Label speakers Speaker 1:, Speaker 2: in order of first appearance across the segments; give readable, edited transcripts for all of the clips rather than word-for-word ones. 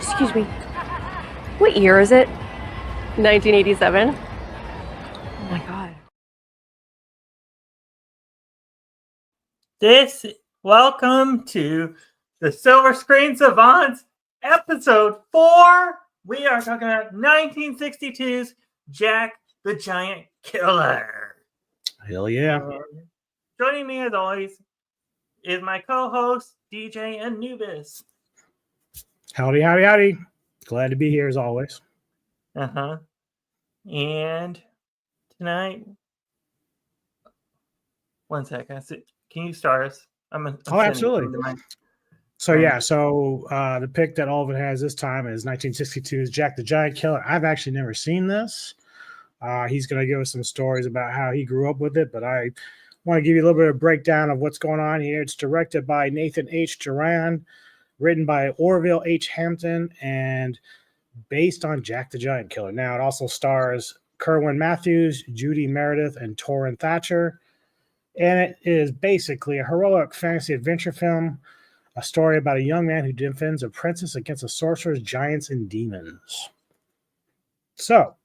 Speaker 1: Excuse me. What year is it?
Speaker 2: 1987.
Speaker 1: Oh my God.
Speaker 3: Welcome to the Silver Screen Savants, episode 4. We are talking about 1962's Jack the Giant Killer.
Speaker 4: Hell yeah.
Speaker 3: Joining me as always is my co-host, DJ Anubis.
Speaker 4: Howdy, howdy, howdy. Glad to be here as always.
Speaker 3: And tonight, one second. Can you start us? I'm
Speaker 4: Absolutely. So the pick that Alvin has this time is 1962's Jack the Giant Killer. I've actually never seen this. He's going to give us some stories about how he grew up with it, but I want to give you a little bit of breakdown of what's going on here. It's directed by Nathan H. Duran, written by Orville H. Hampton, and based on Jack the Giant Killer. Now, it also stars Kerwin Matthews, Judy Meredith, and Torrin Thatcher. And it is basically a heroic fantasy adventure film, a story about a young man who defends a princess against the sorcerers, giants, and demons. So,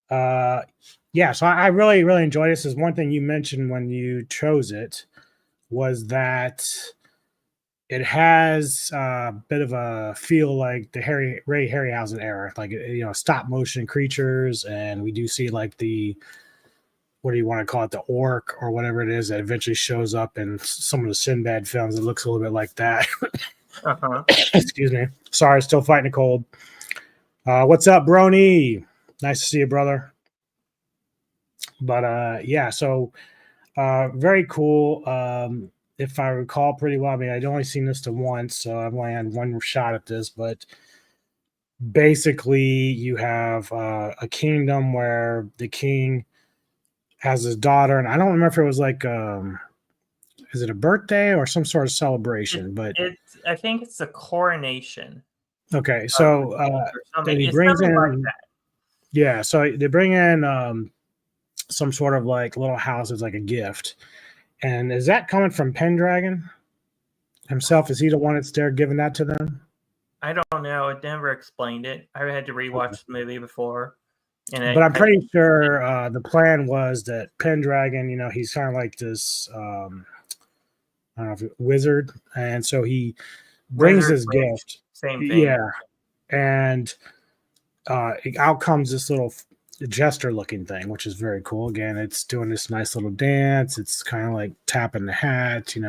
Speaker 4: so I really, really enjoyed this. Is one thing you mentioned when you chose it was that it has a bit of a feel like the Ray Harryhausen era, like, stop motion creatures, and we do see like the, what do you want to call it, the orc or whatever it is that eventually shows up in some of the Sinbad films. It looks a little bit like that. Excuse me. Sorry, still fighting a cold. What's up, Brony? Nice to see you, brother. But very cool. If I recall pretty well, I mean, I'd only seen this once, so I've only had one shot at this, but basically you have a kingdom where the king has his daughter, and I don't remember if it was like, is it a birthday or some sort of celebration?
Speaker 3: I think it's a coronation.
Speaker 4: Okay, so then he brings in, like that. Yeah, so they bring in some sort of like little house as like a gift. And is that coming from Pendragon himself? Is he the one that's there giving that to them?
Speaker 3: I don't know. It never explained it. I had to rewatch the movie before.
Speaker 4: But I'm pretty sure the plan was that Pendragon, he's kind of like this, I don't know if wizard. And so he brings his gift.
Speaker 3: Same thing.
Speaker 4: Yeah. And out comes this little jester looking thing, which is very cool. Again, it's doing this nice little dance. It's kind of like tapping the hat, and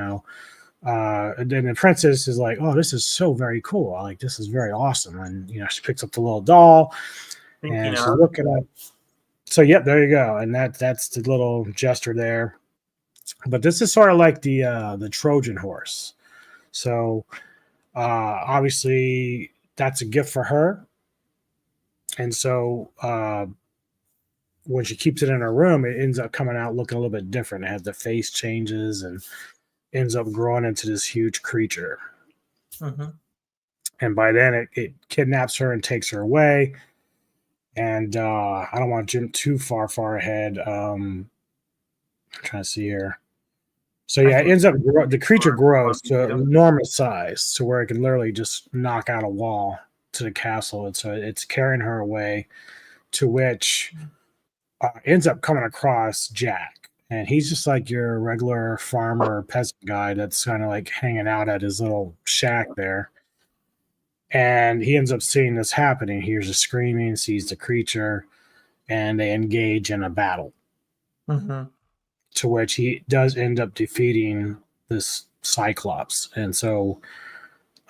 Speaker 4: then the princess is like, oh, this is so very cool. Like, this is very awesome. And, she picks up the little doll and she's looking at. So, yep, there you go. And that's the little jester there. But this is sort of like the Trojan horse. So, obviously, that's a gift for her. And so, when she keeps it in her room, it ends up coming out looking a little bit different. It has the face changes and ends up growing into this huge creature.
Speaker 3: Mm-hmm.
Speaker 4: And by then it kidnaps her and takes her away. And I don't want to jump too far ahead. I'm trying to see here. So yeah, it ends up, the creature grows to an enormous size to where it can literally just knock out a wall to the castle. And so it's carrying her away, to which ends up coming across Jack, and he's just like your regular farmer peasant guy that's kind of like hanging out at his little shack there. And he ends up seeing this happening, hears the screaming, sees the creature, and they engage in a battle.
Speaker 3: Mm-hmm.
Speaker 4: To which he does end up defeating this Cyclops. And so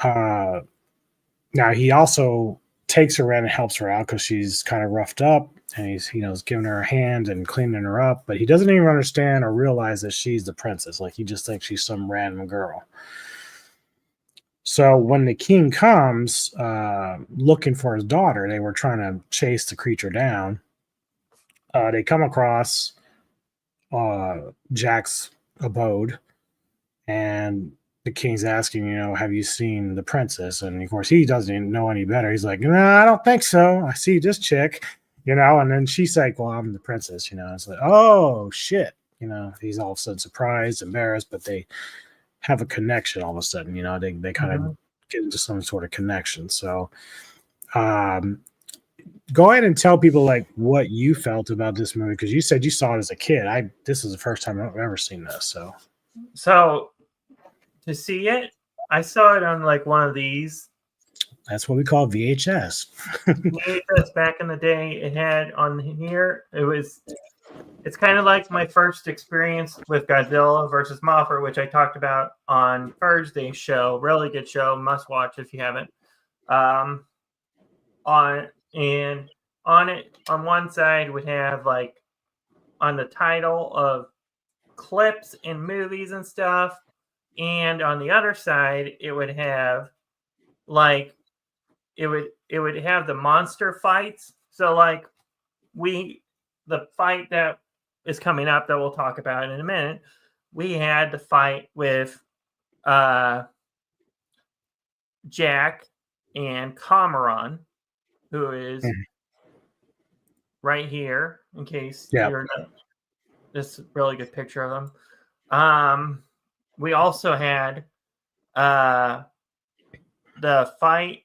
Speaker 4: now he also takes her in and helps her out because she's kind of roughed up, and he's giving her a hand and cleaning her up, but he doesn't even understand or realize that she's the princess. Like, he just thinks she's some random girl. So when the king comes looking for his daughter, they were trying to chase the creature down. They come across Jack's abode, and the king's asking, have you seen the princess? And of course, he doesn't even know any better. He's like, no, I don't think so. I see this chick, and then she's like, well, I'm the princess, It's like, oh, shit. He's all of a sudden surprised, embarrassed, but they have a connection all of a sudden, they kind of get into some sort of connection. So go ahead and tell people like what you felt about this movie, because you said you saw it as a kid. This is the first time I've ever seen this.
Speaker 3: So to see it, I saw it on like one of these.
Speaker 4: That's what we call VHS.
Speaker 3: VHS back in the day. It had on here. It's kind of like my first experience with Godzilla versus Mothra, which I talked about on Thursday's show. Really good show, must watch if you haven't. On it, on one side would have like on the title of clips and movies and stuff, and on the other side it would have like it would have the monster fights. So like the fight that is coming up that we'll talk about in a minute, we had the fight with Jack and Cameron, who is right here, in case you're not. This is a really good picture of them. We also had the fight.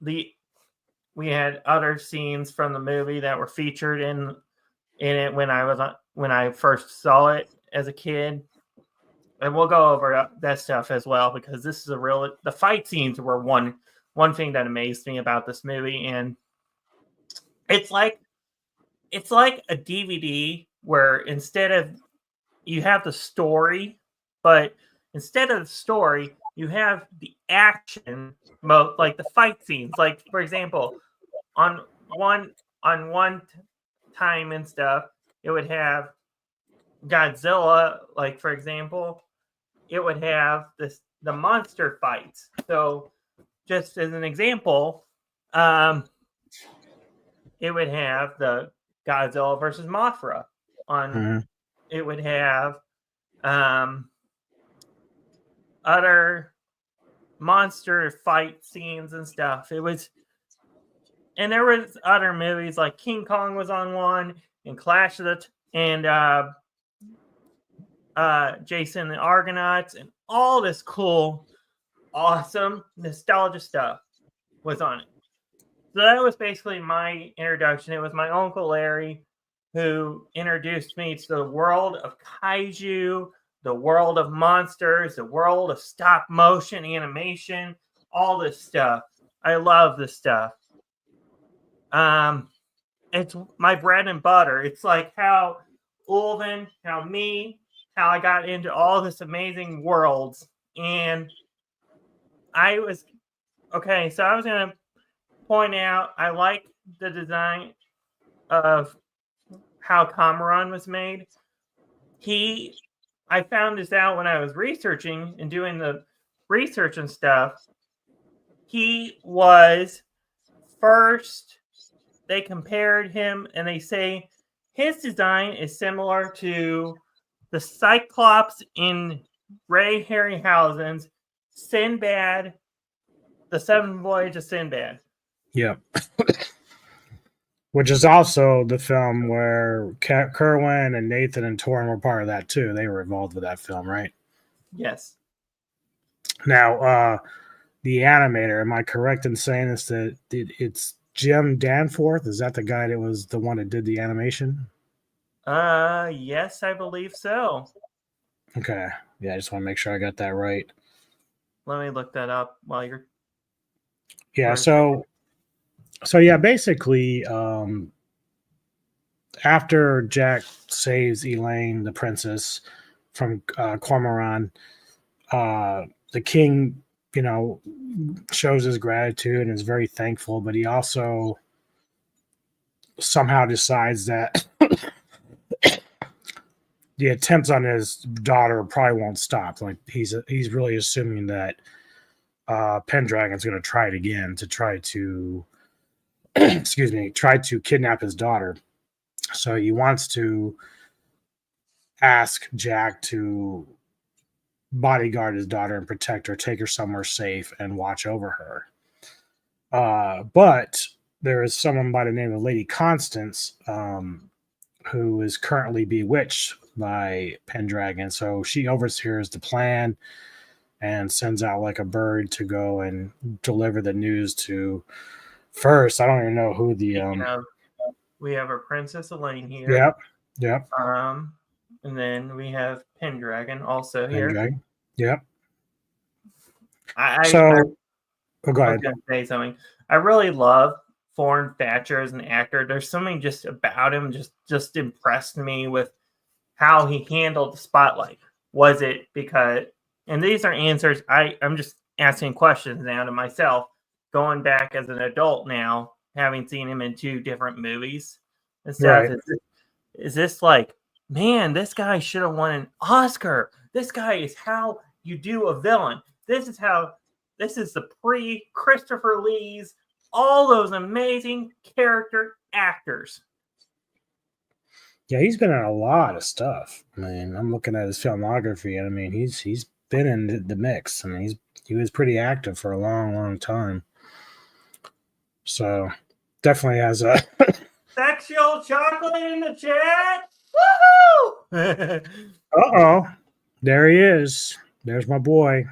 Speaker 3: We had other scenes from the movie that were featured in it when I first saw it as a kid, and we'll go over that stuff as well, because this is the fight scenes were one thing that amazed me about this movie. And it's like a DVD where instead of you have the story, but instead of the story, you have the action mode, like the fight scenes. Like, for example, on one time and stuff, it would have Godzilla. Like, for example, it would have the monster fights. So, just as an example, it would have the Godzilla versus Mothra. It would have other monster fight scenes and stuff. And there was other movies like King Kong was on one, and Clash of and Jason and the Argonauts, and all this cool, awesome nostalgia stuff was on it. So that was basically my introduction. It was my Uncle Larry who introduced me to the world of kaiju, the world of monsters, the world of stop motion animation, all this stuff. I love this stuff. It's my bread and butter. It's like how Ulven, how I got into all this amazing worlds. And I was going to point out, I like the design of how Cameron was made. I found this out when I was researching and doing the research and stuff. He was first, they compared him and they say his design is similar to the Cyclops in Ray Harryhausen's Sinbad, The Seventh Voyage of Sinbad.
Speaker 4: Yep. Which is also the film where Kerwin and Nathan and Torrin were part of that too. They were involved with that film, right?
Speaker 3: Yes.
Speaker 4: Now, the animator, am I correct in saying this, that it's Jim Danforth? Is that the guy that was the one that did the animation?
Speaker 3: Yes, I believe so.
Speaker 4: Okay. Yeah, I just want to make sure I got that right.
Speaker 3: Let me look that up while you're...
Speaker 4: Yeah, so yeah, basically, after Jack saves Elaine, the princess, from Cormoran, the king, shows his gratitude and is very thankful, but he also somehow decides that the attempts on his daughter probably won't stop. Like he's really assuming that Pendragon's going to try it again to try to try to kidnap his daughter. So he wants to ask Jack to bodyguard his daughter and protect her, take her somewhere safe, and watch over her. But there is someone by the name of Lady Constance who is currently bewitched by Pendragon. So she oversees the plan. and sends out like a bird to go and deliver the news to first. I don't even know who the
Speaker 3: we have our Princess Elaine here.
Speaker 4: Yep.
Speaker 3: And then we have Pendragon also here.
Speaker 4: Pendragon. Yep.
Speaker 3: Go ahead.
Speaker 4: I was
Speaker 3: going to say something. I really love Thorne Thatcher as an actor. There's something just about him just impressed me with how he handled the spotlight. Was it because, and these are answers, I'm just asking questions now to myself, going back as an adult now, having seen him in 2 different movies and stuff.
Speaker 4: Right.
Speaker 3: Is this like, man, this guy should have won an Oscar. This guy is how you do a villain. This is the pre-Christopher Lee's, all those amazing character actors.
Speaker 4: Yeah, he's been in a lot of stuff. I mean, I'm looking at his filmography, and I mean, he's been in the mix. I mean, he was pretty active for a long, long time. So definitely has a
Speaker 3: sexual chocolate in the chat. Woohoo!
Speaker 4: Uh-oh. There he is. There's my boy.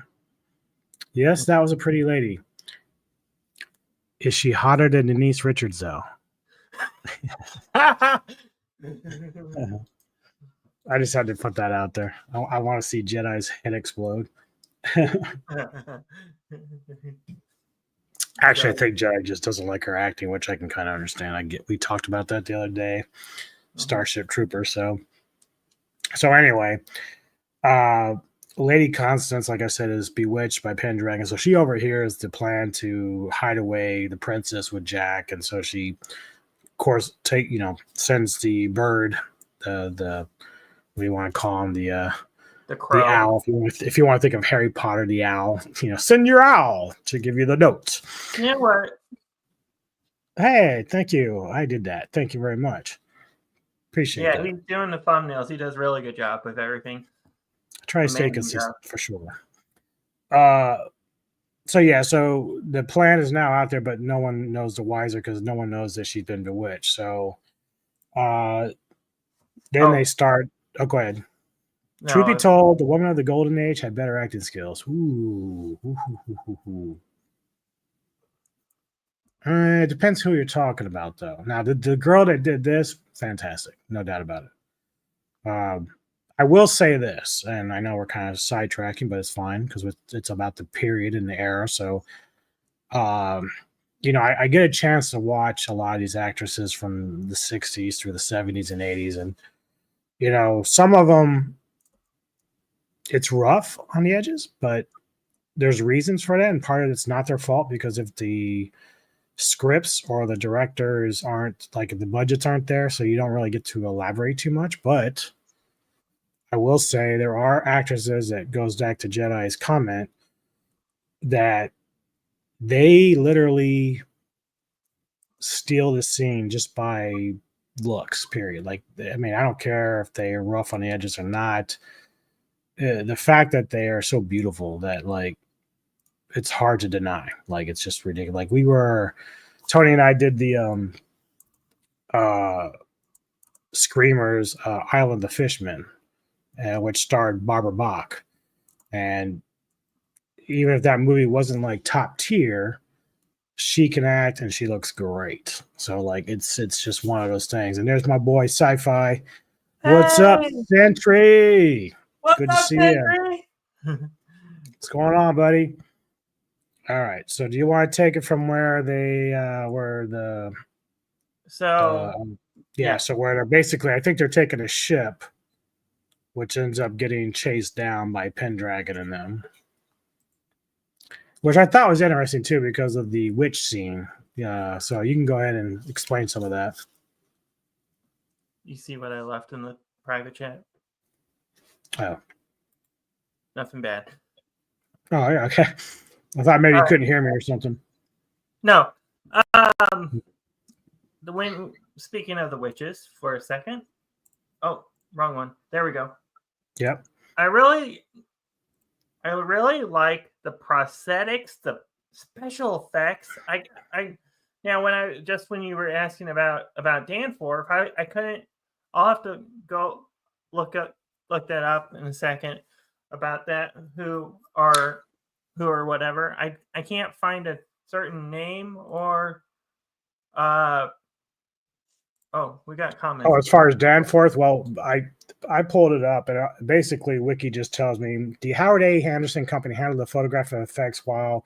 Speaker 4: Yes, that was a pretty lady. Is she hotter than Denise Richards, though? I just had to put that out there. I want to see Jedi's head explode. Actually, I think Jedi just doesn't like her acting, which I can kind of understand. We talked about that the other day. Starship Trooper. So anyway, Lady Constance, like I said, is bewitched by Pendragon. So she overhears the plan to hide away the princess with Jack, and so she, of course, sends the bird, the what do you want to call him, the crow. The owl. If you want to think of Harry Potter, the owl, send your owl to give you the notes.
Speaker 3: You know what?
Speaker 4: Hey, thank you. I did that. Thank you very much. Appreciate that.
Speaker 3: Yeah, he's doing the thumbnails. He does a really good job with everything.
Speaker 4: Try to stay consistent for sure. So the plan is now out there, but no one knows the wiser because no one knows that she's been bewitched. So they start. Oh, go ahead. No, truth be told, the woman of the golden age had better acting skills. Ooh. It depends who you're talking about, though. Now, the girl that did this, fantastic, no doubt about it. I will say this, and I know we're kind of sidetracking, but it's fine because it's about the period and the era. So, I get a chance to watch a lot of these actresses from the 60s through the 70s and 80s. And, some of them, it's rough on the edges, but there's reasons for that. And part of it's not their fault because if the scripts or the directors aren't, like, if the budgets aren't there, so you don't really get to elaborate too much. But I will say there are actresses, that goes back to Jedi's comment, that they literally steal the scene just by looks, period. Like, I mean, I don't care if they are rough on the edges or not. The fact that they are so beautiful that, like, it's hard to deny. Like, it's just ridiculous. Like, Tony and I did the Screamers Island of Fishmen, which starred Barbara Bach. And even if that movie wasn't like top tier, she can act and she looks great. So, like, it's just one of those things. And there's my boy Sci-Fi. What's up, Sentry? Good to see you. What's going on, buddy? All right. So, do you want to take it from where they were the? So where they're basically, I think they're taking a ship, which ends up getting chased down by Pendragon and them, which I thought was interesting too because of the witch scene. Yeah. So you can go ahead and explain some of that.
Speaker 3: You see what I left in the private chat?
Speaker 4: Oh.
Speaker 3: Nothing bad.
Speaker 4: Oh, yeah, okay. I thought maybe you couldn't hear me or something.
Speaker 3: No. Speaking of the witches for a second. Oh, wrong one. There we go.
Speaker 4: Yep.
Speaker 3: I really like the prosthetics, the special effects. When you were asking about Danforth, I couldn't. I'll have to go look that up in a second. about that who are whatever. I can't find a certain name or oh, we got comments.
Speaker 4: Oh, as far as Danforth, well, I pulled it up, and basically, Wiki just tells me the Howard A. Anderson Company handled the photographic effects while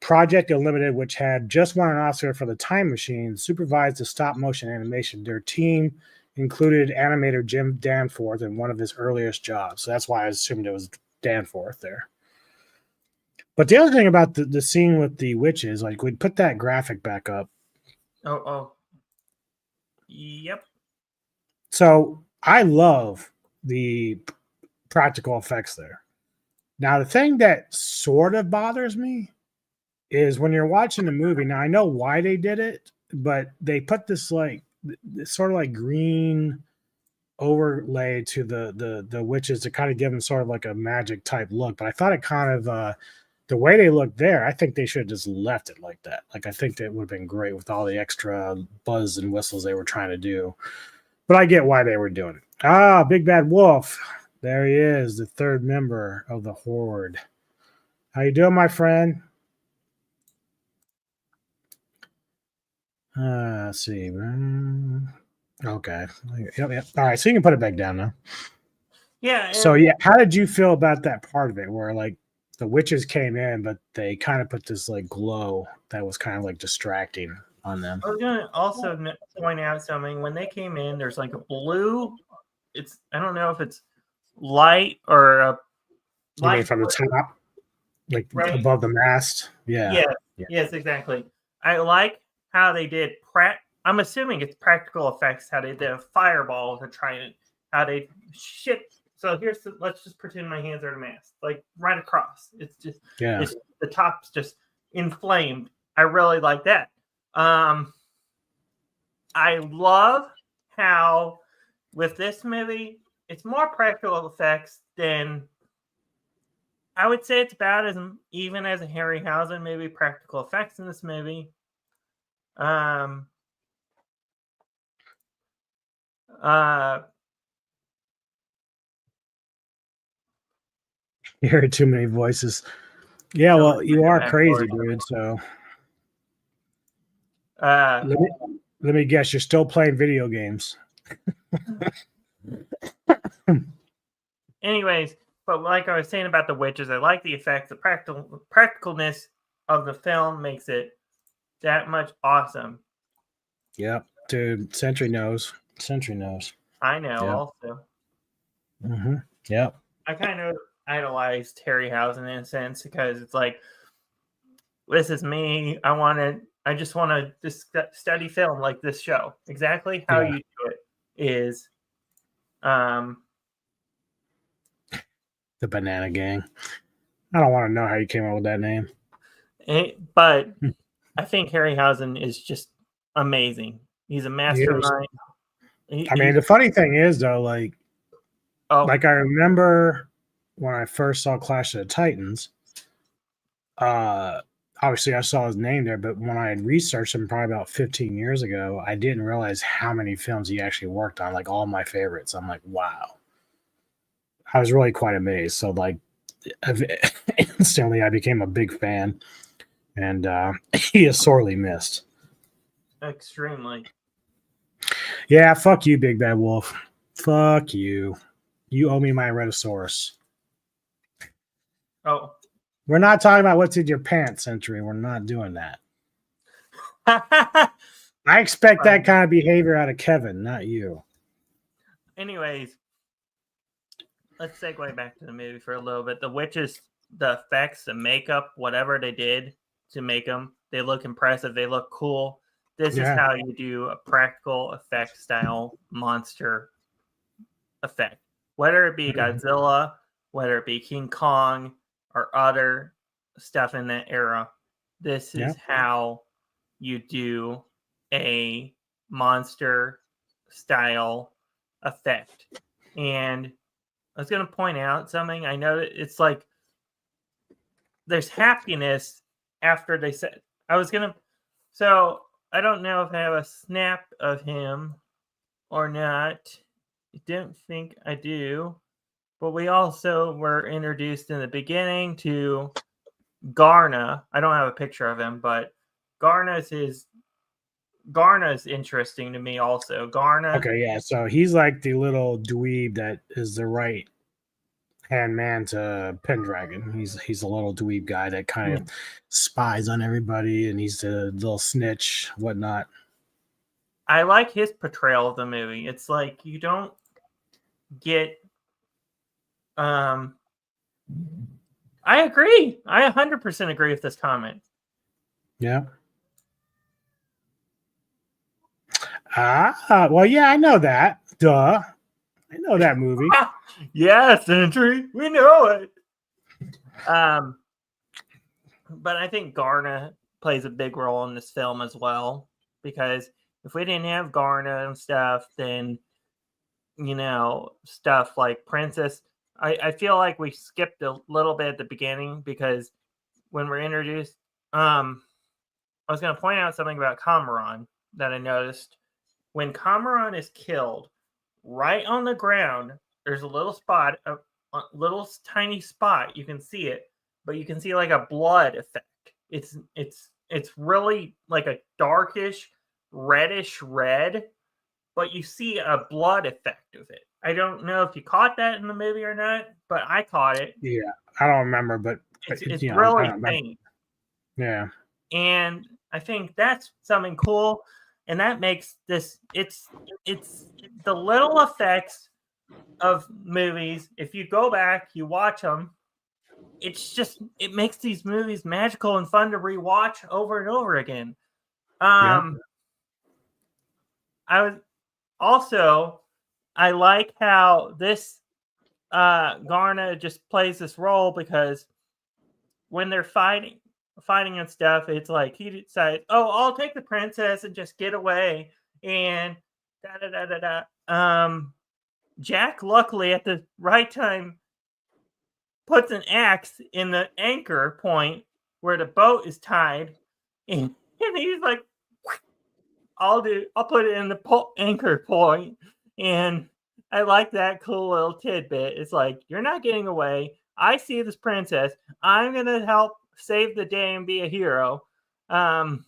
Speaker 4: Project Unlimited, which had just won an Oscar for The Time Machine, supervised the stop motion animation. Their team included animator Jim Danforth in one of his earliest jobs. So that's why I assumed it was Danforth there. But the other thing about the scene with the witches, like we'd put that graphic back up.
Speaker 3: Oh. Yep.
Speaker 4: So I love the practical effects there. Now, the thing that sort of bothers me is when you're watching the movie. Now, I know why they did it, but they put this like sort of like green overlay to the witches to kind of give them sort of like a magic type look. But I thought it kind of the way they looked there, I think they should have just left it like that. Like I think that would have been great with all the extra buzz and whistles they were trying to do. But I get why they were doing it. Ah, Big Bad Wolf. There he is, the third member of the Horde. How you doing, my friend? Let's see. Okay. Yep. All right, so you can put it back down now.
Speaker 3: Yeah.
Speaker 4: So yeah, how did you feel about that part of it where like the witches came in, but they kind of put this like glow that was kind of like distracting on them?
Speaker 3: I was going to also point out something. When they came in, there's like a blue. I don't know if it's light or a
Speaker 4: light from the top, like right above the mast. Yeah.
Speaker 3: Yes, exactly. I like how they did I'm assuming it's practical effects. How they did a fireball to try and how they shit. So let's just pretend my hands are the mast, like right across. It's just the top's just inflamed. I really like that. I love how with this movie, it's more practical effects than I would say. It's about as even as a Harryhausen movie. Practical effects in this movie.
Speaker 4: You heard too many voices. Yeah, well, you are crazy, dude. So let me guess, you're still playing video games.
Speaker 3: Anyways, but like I was saying about the witches, I like the effects. The practicalness of the film makes it that much awesome.
Speaker 4: Yep, dude. Sentry knows.
Speaker 3: I know.
Speaker 4: Yep.
Speaker 3: Also.
Speaker 4: Yep.
Speaker 3: I kind of idolized Harryhausen in a sense because it's like, this is me. I just want to study film like this show. Exactly how you do it is
Speaker 4: the Banana Gang. I don't want to know how you came up with that name.
Speaker 3: But I think Harryhausen is just amazing. He's a mastermind.
Speaker 4: I mean, the funny thing is, though, like I remember when I first saw Clash of the Titans, obviously I saw his name there, but when I had researched him probably about 15 years ago, I didn't realize how many films he actually worked on, like all my favorites. I'm like, wow. I was really quite amazed. So like instantly I became a big fan, and he is sorely missed.
Speaker 3: Extremely.
Speaker 4: Yeah, fuck you, Big Bad Wolf. Fuck you. You owe me my Rhedosaurus.
Speaker 3: Oh.
Speaker 4: We're not talking about what's in your pants, Century. We're not doing that. I expect that kind of behavior out of Kevin, not you.
Speaker 3: Anyways, let's segue back to the movie for a little bit. The witches, the effects, the makeup, whatever they did to make them, they look impressive. They look cool. This is how you do a practical effect style monster effect. Whether it be Godzilla, whether it be King Kong, or other stuff in that era, this is how you do a monster style effect. And I was going to point out something. I know that it's like there's happiness after they said so I don't know if I have a snap of him or not. I don't think I do. but we also were introduced in the beginning to Garna. I don't have a picture of him, but Garna's interesting to me also. Garna.
Speaker 4: Okay, yeah. So he's like the little dweeb that is the right hand man to Pendragon. He's a little dweeb guy that kind of spies on everybody, and he's the little snitch, whatnot.
Speaker 3: I like his portrayal of the movie. It's like you don't get. I agree. I 100% agree with this comment.
Speaker 4: Yeah. Well, yeah, I know that. Duh. I know that movie.
Speaker 3: Yes, Entry. We know it. But I think Garna plays a big role in this film as well, because if we didn't have Garna and stuff, then stuff like Princess. I feel like we skipped a little bit at the beginning, because when we're introduced, I was going to point out something about Cameron that I noticed. When Cameron is killed, right on the ground, there's a little spot, a little tiny spot. You can see it, but you can see like a blood effect. It's really like a darkish, reddish red, but you see a blood effect of it. I don't know if you caught that in the movie or not, but I caught it.
Speaker 4: Yeah, I don't remember, but
Speaker 3: it's really faint.
Speaker 4: Yeah.
Speaker 3: And I think that's something cool. And that makes this, it's the little effects of movies. If you go back, you watch them, it makes these movies magical and fun to rewatch over and over again. I like how this Garna just plays this role, because when they're fighting and stuff, it's like he decides, oh, I'll take the princess and just get away, and Jack, luckily at the right time, puts an axe in the anchor point where the boat is tied, and he's like, I'll put it in the anchor point. And I like that cool little tidbit. It's like, you're not getting away. I see this princess. I'm going to help save the day and be a hero. I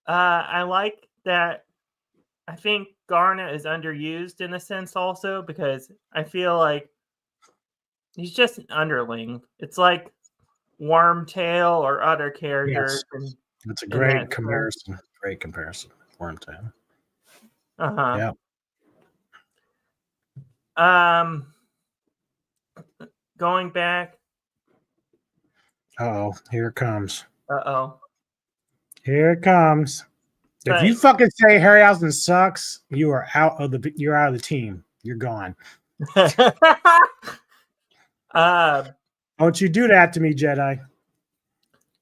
Speaker 3: like that. I think Garna is underused in a sense also, because I feel like he's just an underling. It's like Wormtail or other characters.
Speaker 4: Yes. That's a great comparison. Great comparison. Wormtail.
Speaker 3: Yeah. Going back.
Speaker 4: Here it comes.
Speaker 3: Here
Speaker 4: it comes. If you fucking say Harryhausen sucks, you are out of the team. You're gone. Don't you do that to me, Jedi.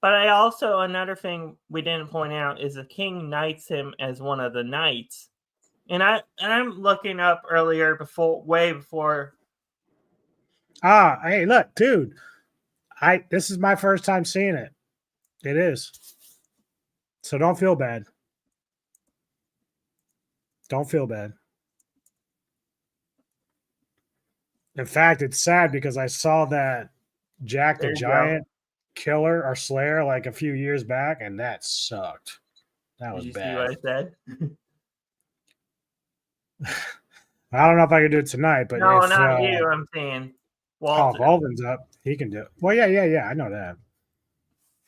Speaker 3: But I also, another thing we didn't point out is the king knights him as one of the knights. And I'm looking up earlier way before.
Speaker 4: Hey, look, dude. This is my first time seeing it. It is. So don't feel bad. Don't feel bad. In fact, it's sad because I saw that Jack the Giant killer or slayer like a few years back, and that sucked. That was bad.
Speaker 3: Did you see what I said?
Speaker 4: I don't know if I can do it tonight, but
Speaker 3: no, not you. I'm saying
Speaker 4: Walter. Oh, Walden's up. He can do it. Well, yeah. I know that.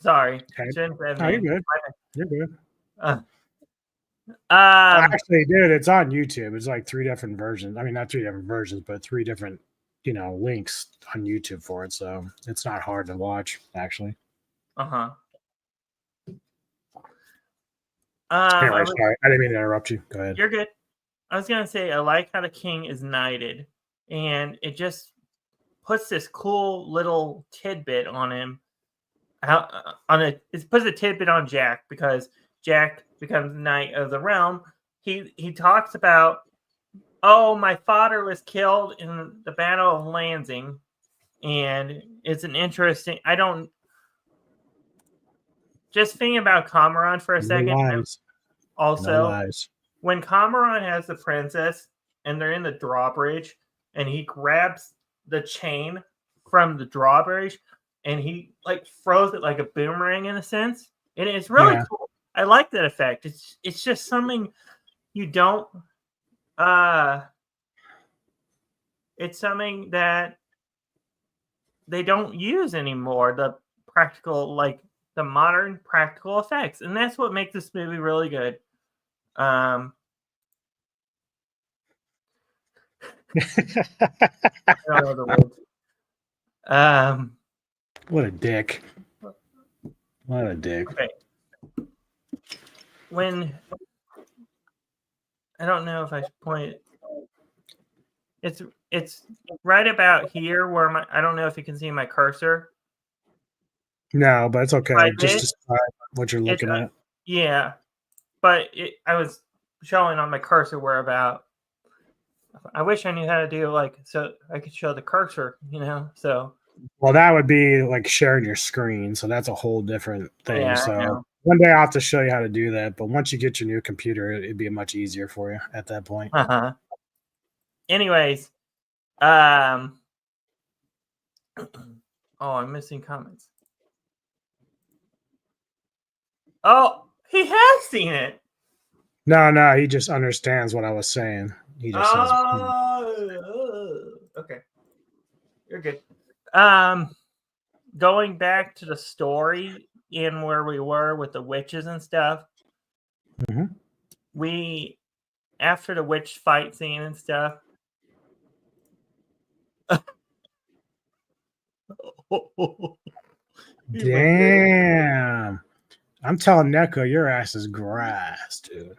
Speaker 3: Sorry.
Speaker 4: Okay. Oh, you're good. You're good.
Speaker 3: Actually,
Speaker 4: dude, it's on YouTube. It's like 3 different versions. I mean, not 3 different versions, but 3 different, links on YouTube for it. So it's not hard to watch, actually.
Speaker 3: Anyway,
Speaker 4: sorry. I didn't mean to interrupt you. Go ahead.
Speaker 3: You're good. I was going to say, I like how the king is knighted, and it just puts this cool little tidbit on him. It puts a tidbit on Jack, because Jack becomes knight of the realm. He talks about, my father was killed in the Battle of Lansing, and it's an interesting. Just thinking about Cameron for a second. Also, when Cameron has the princess, and they're in the drawbridge, and he grabs the chain from the drawbridge, and he like throws it like a boomerang in a sense, and it's really cool. I like that effect. It's just something you don't. It's something that they don't use anymore. The practical, like the modern practical effects, and that's what makes this movie really good. I don't know the words.
Speaker 4: What a dick. What a dick.
Speaker 3: Okay. When I don't know if I should point it. It's right about here where I don't know if you can see my cursor.
Speaker 4: No, but it's okay.
Speaker 3: Right,
Speaker 4: Just describe what you're looking at.
Speaker 3: Yeah, but I was showing on my cursor where about. I wish I knew how to do like so I could show the cursor, So
Speaker 4: well, that would be like sharing your screen, so that's a whole different thing.
Speaker 3: Yeah,
Speaker 4: so one day I'll have to show you how to do that. But once you get your new computer, it'd be much easier for you at that point.
Speaker 3: Anyways, oh, I'm missing comments. Oh, he has seen it.
Speaker 4: No, he just understands what I was saying. He just says,
Speaker 3: okay, you're good. Going back to the story in where we were with the witches and stuff.
Speaker 4: Mm-hmm.
Speaker 3: We, after the witch fight scene and stuff.
Speaker 4: Damn. I'm telling Neko, your ass is grass, dude.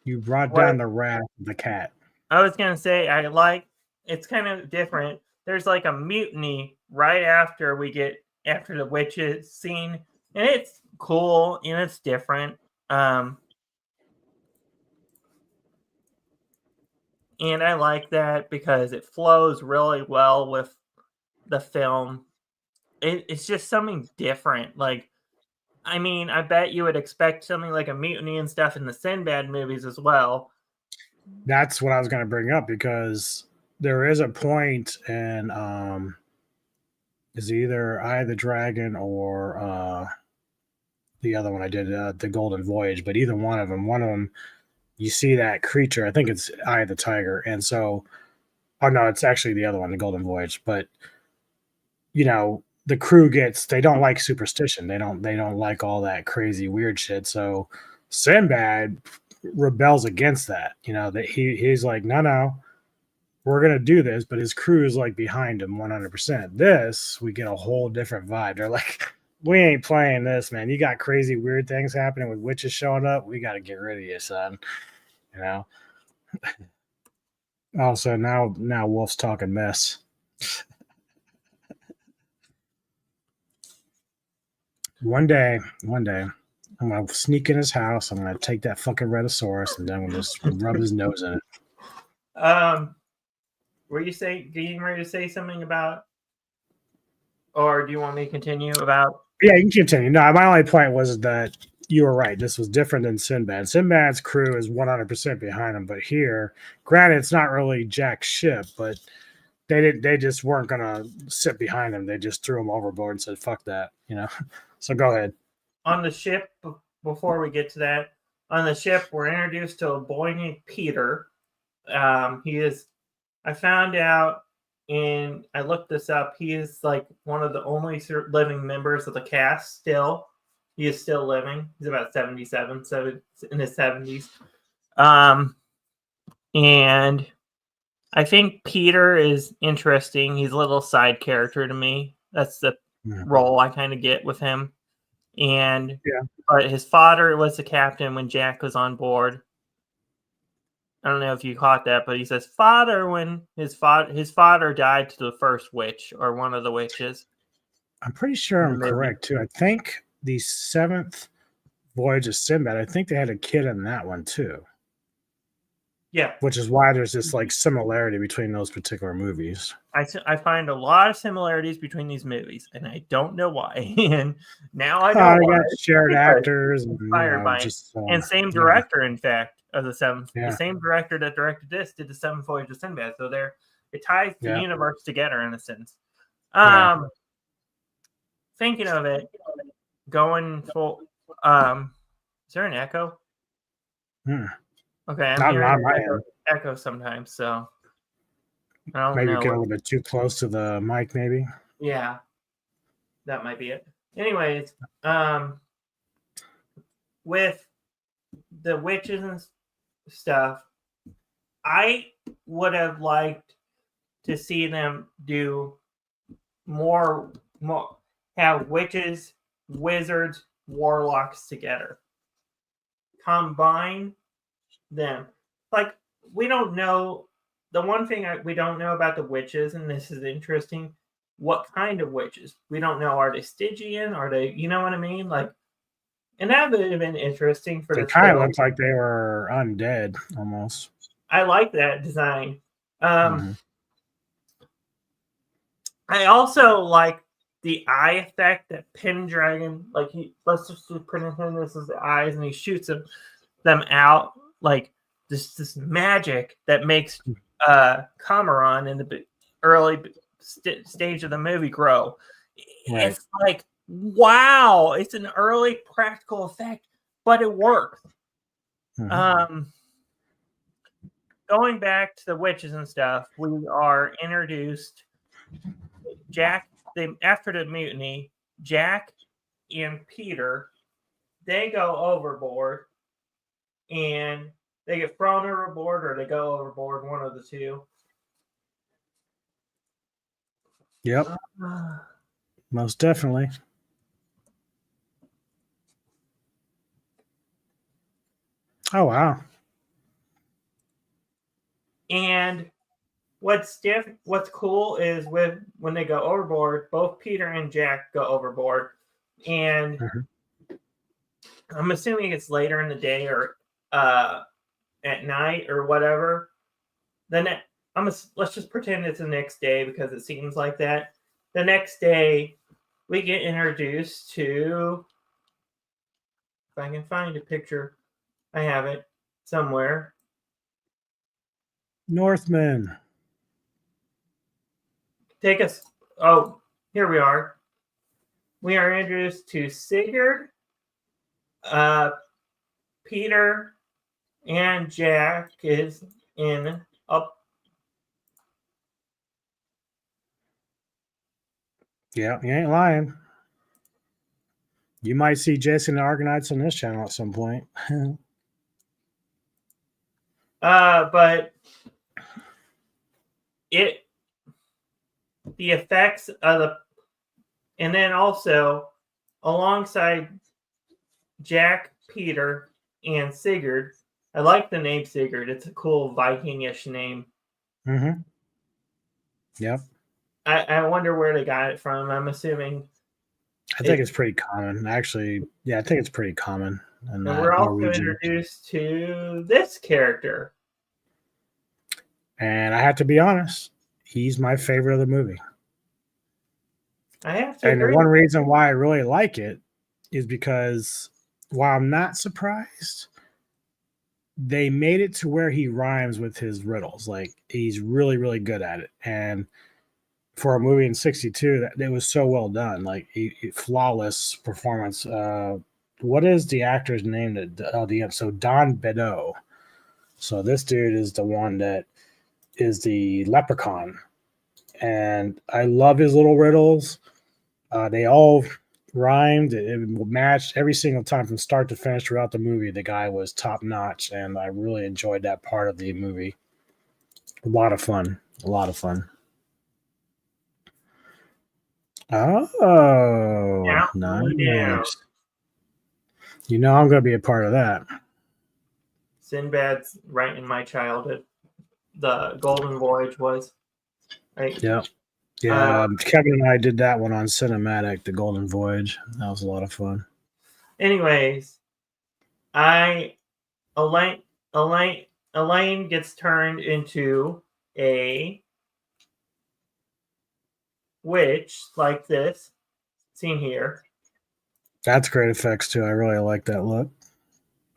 Speaker 4: You brought down the wrath of the cat.
Speaker 3: I was gonna say it's kind of different. There's like a mutiny right after after the witches scene, and it's cool and it's different. And I like that because it flows really well with the film. It's just something different. Like, I mean, I bet you would expect something like a mutiny and stuff in the Sinbad movies as well.
Speaker 4: That's what I was going to bring up because there is a point in is either Eye of the Dragon or the other one I did, the Golden Voyage, but either one of them, you see that creature. I think it's Eye of the Tiger, and so, oh no, it's actually the other one, the Golden Voyage. But the crew they don't like superstition. They don't like all that crazy weird shit. So Sinbad rebels against that. That he's like, no, we're gonna do this, but his crew is like behind him 100%. This we get a whole different vibe. They're like, we ain't playing this, man. You got crazy weird things happening with witches showing up. We got to get rid of you, son. Also, now Wolf's talking mess. One day, I'm gonna sneak in his house. I'm gonna take that fucking Rhedosaurus and then we'll just rub his nose in it.
Speaker 3: Were you getting ready to say something about, or do you want me to continue about?
Speaker 4: Yeah, you can continue. No, my only point was that you were right. This was different than Sinbad. Sinbad's crew is 100% behind him, but here, granted, it's not really Jack's ship, but they just weren't gonna sit behind him. They just threw him overboard and said, "Fuck that," So go ahead.
Speaker 3: On the ship, before we get to that, on the ship, we're introduced to a boy named Peter. I found out, and I looked this up, he is like one of the only living members of the cast still. He is still living. He's about 77, so in his 70s. And I think Peter is interesting. He's a little side character to me. That's the role I kind of get with him. And but his father was the captain when Jack was on board. I don't know if you caught that, but he says father when his father died to the first witch or one of the witches.
Speaker 4: I'm pretty sure I'm correct too. I think the 7th voyage of Sinbad, I think they had a kid in that one too.
Speaker 3: Yeah,
Speaker 4: which is why there's this like similarity between those particular movies.
Speaker 3: I find a lot of similarities between these movies, and I don't know why. And now I know
Speaker 4: They
Speaker 3: why.
Speaker 4: got shared
Speaker 3: Because
Speaker 4: actors and
Speaker 3: inspired by it. And same
Speaker 4: yeah.
Speaker 3: director, in fact, of the seventh.
Speaker 4: Yeah.
Speaker 3: The same director that directed this did the Seventh Voyage of Sinbad. So it ties the
Speaker 4: Yeah.
Speaker 3: universe together in a sense.
Speaker 4: Yeah.
Speaker 3: Thinking of it, going full. Is there an echo? Okay, I'm
Speaker 4: Not
Speaker 3: hearing
Speaker 4: my
Speaker 3: an
Speaker 4: end.
Speaker 3: echo sometimes. So I don't
Speaker 4: Maybe
Speaker 3: know.
Speaker 4: get a little bit too close to the mic, maybe.
Speaker 3: Yeah, that might be it. Anyways, with the witches and stuff, I would have liked to see them do more have witches, wizards, warlocks together. Combine them. Like, we don't know. The one thing we don't know about the witches, and this is interesting, what kind of witches? We don't know. Are they Stygian? Are they, you know what I mean? Like, and that would have been interesting for
Speaker 4: They
Speaker 3: this
Speaker 4: kind of
Speaker 3: film.
Speaker 4: looked like they were undead almost.
Speaker 3: I like that design. I also like the eye effect that Pendragon, like let's just pretend this is the eyes, and he shoots them out, like this magic that makes Cameron in the early stage of the movie grow.
Speaker 4: Right.
Speaker 3: It's like, wow, it's an early practical effect, but it works. Going back to the witches and stuff, we are introduced. Jack, after the mutiny, Jack and Peter, they go overboard, and they get thrown overboard, or they go overboard, one of the two.
Speaker 4: Yep. Most definitely. Oh, wow.
Speaker 3: And what's cool is when they go overboard, both Peter and Jack go overboard, and I'm assuming it's later in the day or at night or whatever. Let's just pretend it's the next day because it seems like that. The next day, we get introduced to. If I can find a picture, I have it somewhere.
Speaker 4: Northmen.
Speaker 3: Take us. Oh, here we are. We are introduced to Sigurd, Peter, and Jack is in up.
Speaker 4: Yeah, you ain't lying. You might see Jason and the Argonauts on this channel at some point.
Speaker 3: But the effects of and then also alongside Jack, Peter, and Sigurd. I like the name Sigurd. It's a cool Viking-ish name.
Speaker 4: Yep.
Speaker 3: I wonder where they got it from. I'm assuming.
Speaker 4: I think it's pretty common. Actually, yeah, I think it's pretty common.
Speaker 3: And we're also introduced to this character.
Speaker 4: And I have to be honest, he's my favorite of the movie.
Speaker 3: I have to
Speaker 4: agree. And the one reason why I really like it is because while I'm not surprised, they made it to where he rhymes with his riddles. Like, he's really, really good at it. And for a movie in '62, it was so well done. Like, flawless performance. What is the actor's name? So Don Bedeau. So this dude is the one that is the leprechaun. And I love his little riddles. They all rhymed. It matched every single time from start to finish throughout the movie. The guy was top notch, and I really enjoyed that part of the movie. A lot of fun. Oh,
Speaker 3: yeah,
Speaker 4: nice.
Speaker 3: Yeah.
Speaker 4: You know I'm going to be a part of that.
Speaker 3: Sinbad's right in my childhood. The Golden Voyage was. Right?
Speaker 4: Yep. Yeah, Kevin and I did that one on Cinematic, The Golden Voyage. That was a lot of fun.
Speaker 3: Anyways, Elaine Elaine gets turned into a witch like this, seen here.
Speaker 4: That's great effects too. I really like that look.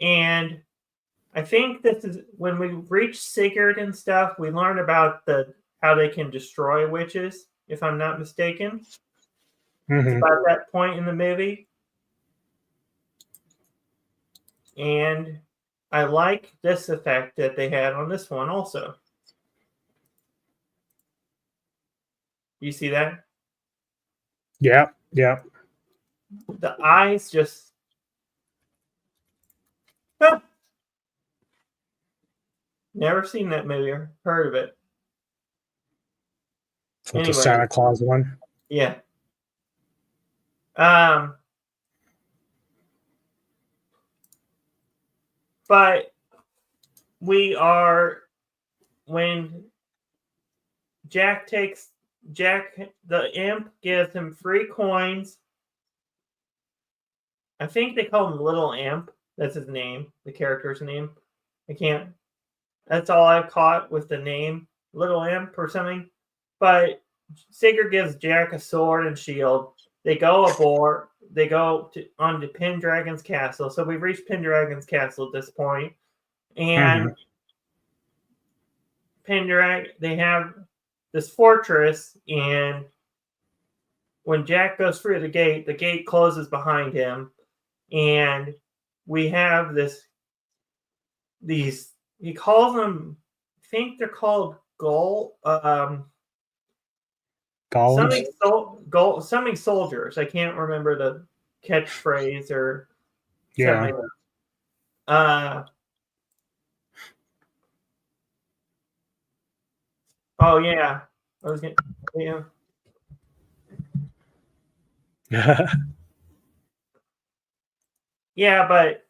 Speaker 3: And I think this is when we reach Sigurd and stuff, we learn about how they can destroy witches, if I'm not mistaken. It's about that point in the movie. And I like this effect that they had on this one also. You see that?
Speaker 4: Yep.
Speaker 3: The eyes just... Never seen that movie or heard of it.
Speaker 4: So it's a Santa Claus one.
Speaker 3: Yeah. But when the imp gives him 3 coins. I think they call him Little Imp. That's his name, the character's name. That's all I've caught with the name, Little Imp or something. But Sigurd gives Jack a sword and shield. They go aboard. They go onto Pendragon's castle. So we've reached Pendragon's castle at this point. And Pendragon, they have this fortress. And when Jack goes through the gate closes behind him. And we have these, he calls them, I think they're called golems? Something soldiers. I can't remember the catchphrase or something. Oh yeah. I was gonna Yeah, but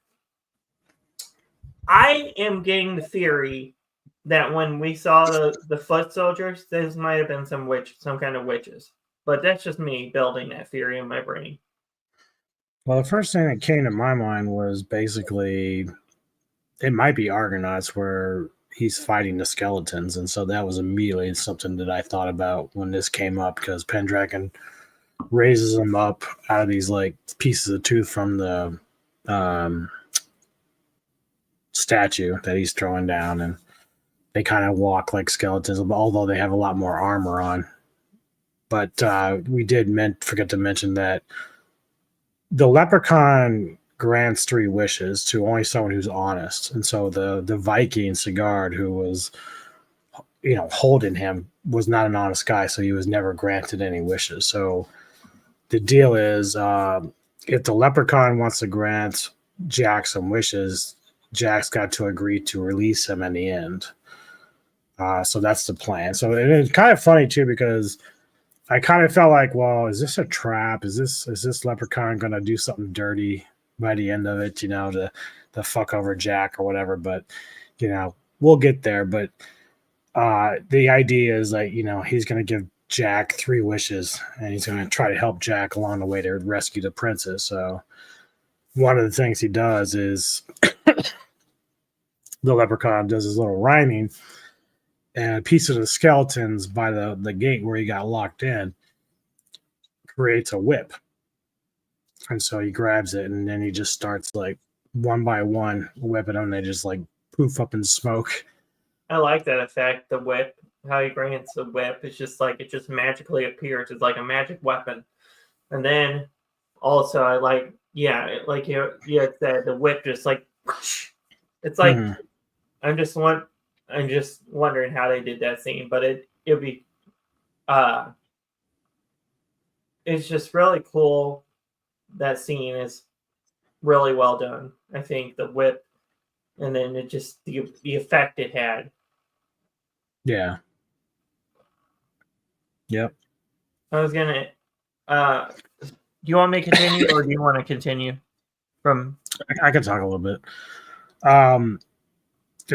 Speaker 3: I am getting the theory that when we saw the foot soldiers, this might have been some kind of witches. But that's just me building that theory in my brain.
Speaker 4: Well, the first thing that came to my mind was basically it might be Argonauts where he's fighting the skeletons. And so that was immediately something that I thought about when this came up, because Pendragon raises them up out of these like pieces of tooth from the statue that he's throwing down, and they kind of walk like skeletons, although they have a lot more armor on. But we did forget to mention that the leprechaun grants 3 wishes to only someone who's honest, and so the Viking Sigurd, who was holding him, was not an honest guy, so he was never granted any wishes. So the deal is, if the leprechaun wants to grant Jack some wishes, Jack's got to agree to release him in the end. So that's the plan. So it's kind of funny too, because I kind of felt like, well, is this a trap? Is this leprechaun going to do something dirty by the end of it, to fuck over Jack or whatever? But, we'll get there. But the idea is like, he's going to give Jack 3 wishes, and he's going to try to help Jack along the way to rescue the princess. So one of the things he does is the leprechaun does his little rhyming, and a piece of the skeletons by the gate where he got locked in creates a whip. And so he grabs it, and then he just starts like one by one whipping them, and they just like poof up in smoke.
Speaker 3: I like that effect, the whip. How he grants the whip. It's just like it just magically appears. It's like a magic weapon. And then also I like, like you said, the whip just like, it's like, I'm just wondering how they did that scene, but it'd be it's just really cool. That scene is really well done. I think the whip, and then it just the effect it had.
Speaker 4: Yeah. Yep.
Speaker 3: I was gonna do you want me to continue, or do you want to continue from?
Speaker 4: I can talk a little bit. The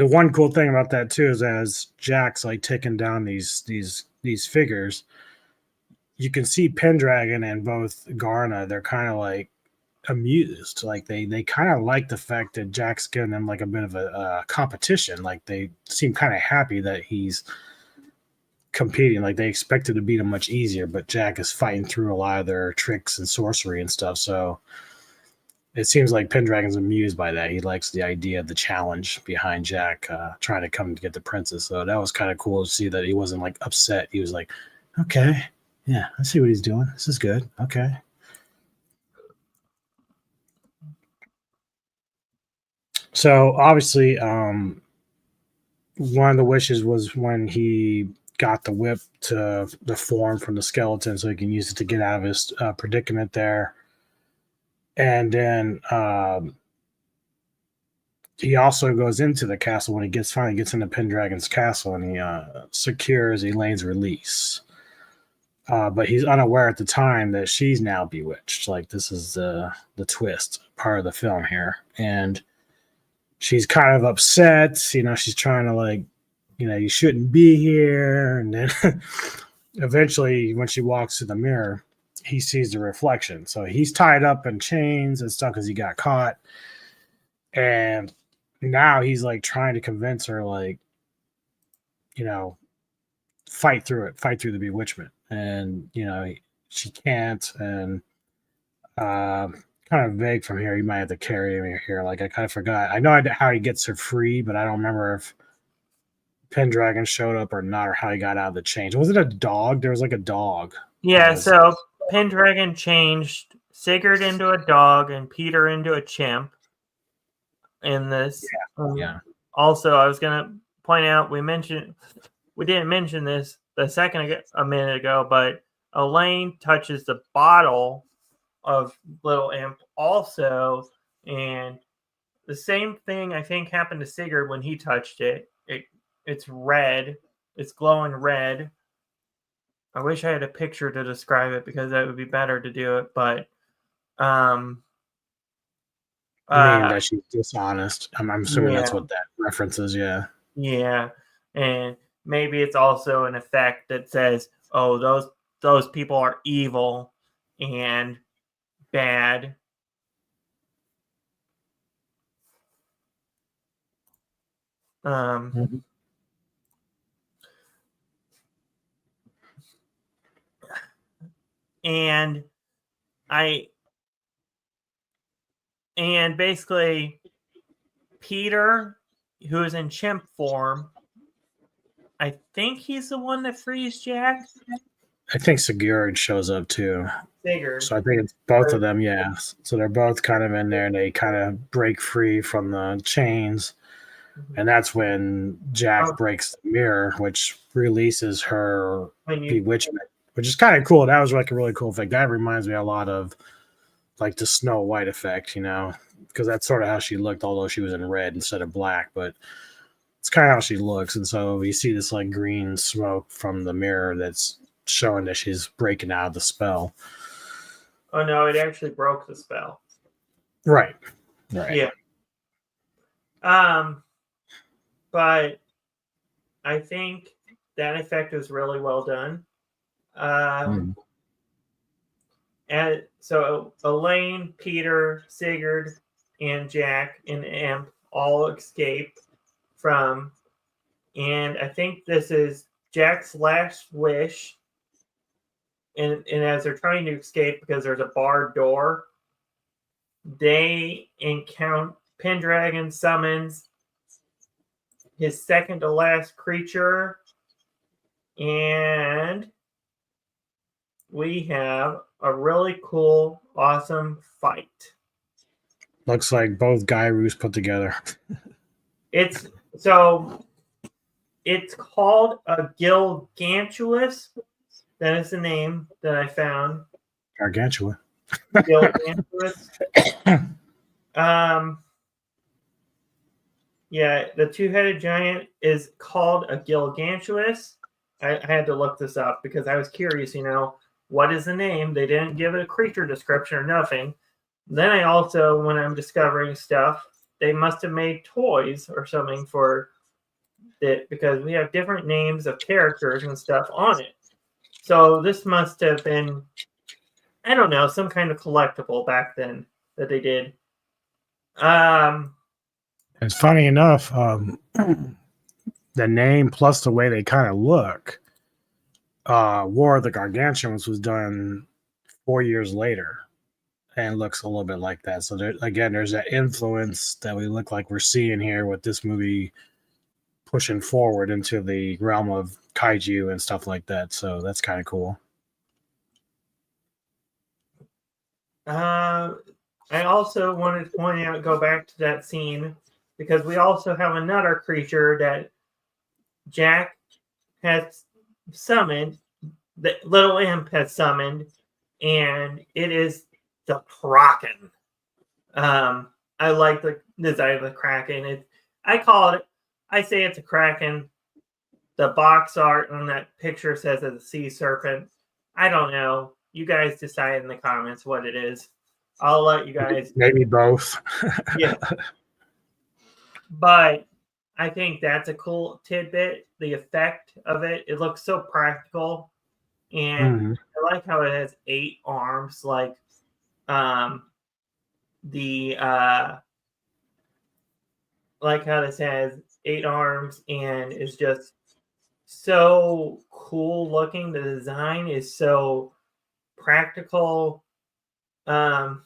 Speaker 4: one cool thing about that too is as Jack's like taking down these figures, you can see Pendragon and both Garna. They're kind of like amused. Like they kind of like the fact that Jack's giving them like a bit of a competition. Like they seem kind of happy that he's competing. Like they expected to beat him much easier, but Jack is fighting through a lot of their tricks and sorcery and stuff. So it seems like Pendragon's amused by that. He likes the idea of the challenge behind Jack trying to come to get the princess. So that was kind of cool to see that he wasn't like upset. He was like, okay, yeah, I see what he's doing. This is good. Okay. So obviously, one of the wishes was when he got the whip to the form from the skeleton so he can use it to get out of his predicament there. And then he also goes into the castle when he finally gets into Pendragon's castle, and he secures Elaine's release. But he's unaware at the time that she's now bewitched. Like this is the twist part of the film here, and she's kind of upset. She's trying to like, you shouldn't be here. And then eventually, when she walks to the mirror, he sees the reflection. So he's tied up in chains and stuff because he got caught. And now he's like trying to convince her, like, fight through the bewitchment. And, she can't. And kind of vague from here. You might have to carry him here. Like, I kind of forgot. I know how he gets her free, but I don't remember if Pendragon showed up or not, or how he got out of the chains. Was it a dog? There was like a dog.
Speaker 3: Yeah, so Pendragon changed Sigurd into a dog and Peter into a chimp in this.
Speaker 4: Yeah.
Speaker 3: Also, I was going to point out, we didn't mention this a minute ago, but Elaine touches the bottle of Little Imp also, and the same thing I think happened to Sigurd when he touched it. It's red. It's glowing red. I wish I had a picture to describe it because that would be better to do it, but
Speaker 4: mean that she's dishonest. I'm assuming that's what that reference is, yeah.
Speaker 3: Yeah. And maybe it's also an effect that says, oh, those people are evil and bad. And basically Peter, who is in chimp form, I think he's the one that frees Jack.
Speaker 4: I think Sigurd shows up too.
Speaker 3: Sigurd.
Speaker 4: So I think it's both of them, yeah. So they're both kind of in there and they kind of break free from the chains. Mm-hmm. And that's when Jack breaks the mirror, which releases her bewitchment, which is kind of cool. That was like a really cool effect. That reminds me a lot of like the Snow White effect, because that's sort of how she looked, although she was in red instead of black. But it's kind of how she looks. And so you see this like green smoke from the mirror that's showing that she's breaking out of the spell.
Speaker 3: Oh, no, it actually broke the spell.
Speaker 4: Right.
Speaker 3: Yeah. But I think that effect was really well done. And so Elaine, Peter, Sigurd, and Jack and Imp all escape from, and I think this is Jack's last wish. And as they're trying to escape because there's a barred door, they encounter Pendragon summons his second to last creature, and we have a really cool, awesome fight.
Speaker 4: Looks like both Gyroos put together.
Speaker 3: It's called a Gilgantuous. That is the name that I found.
Speaker 4: Gargantua.
Speaker 3: Gilgantuous. Yeah, the two-headed giant is called a Gilgantuous. I had to look this up because I was curious, what is the name? They didn't give it a creature description or nothing. Then I also, when I'm discovering stuff, they must have made toys or something for it because we have different names of characters and stuff on it. So this must have been, I don't know, some kind of collectible back then. that they did.
Speaker 4: It's funny enough, the name plus the way they kind of look, War of the Gargantuans was done 4 years later and looks a little bit like that. So there's that influence that we look like we're seeing here with this movie pushing forward into the realm of kaiju and stuff like that. So that's kind of cool.
Speaker 3: I also wanted to point out, go back to that scene, because we also have another creature that Jack has summoned, that little imp has summoned, and it is the Kraken. I like the design of the Kraken. I say it's a Kraken. The box art on that picture says it's a sea serpent. I don't know. You guys decide in the comments what it is. I'll let you guys.
Speaker 4: Maybe both.
Speaker 3: Yeah. But I think that's a cool tidbit. The effect of it looks so practical. And I like how it has 8 arms, like like how this has 8 arms and is just so cool looking. The design is so practical. And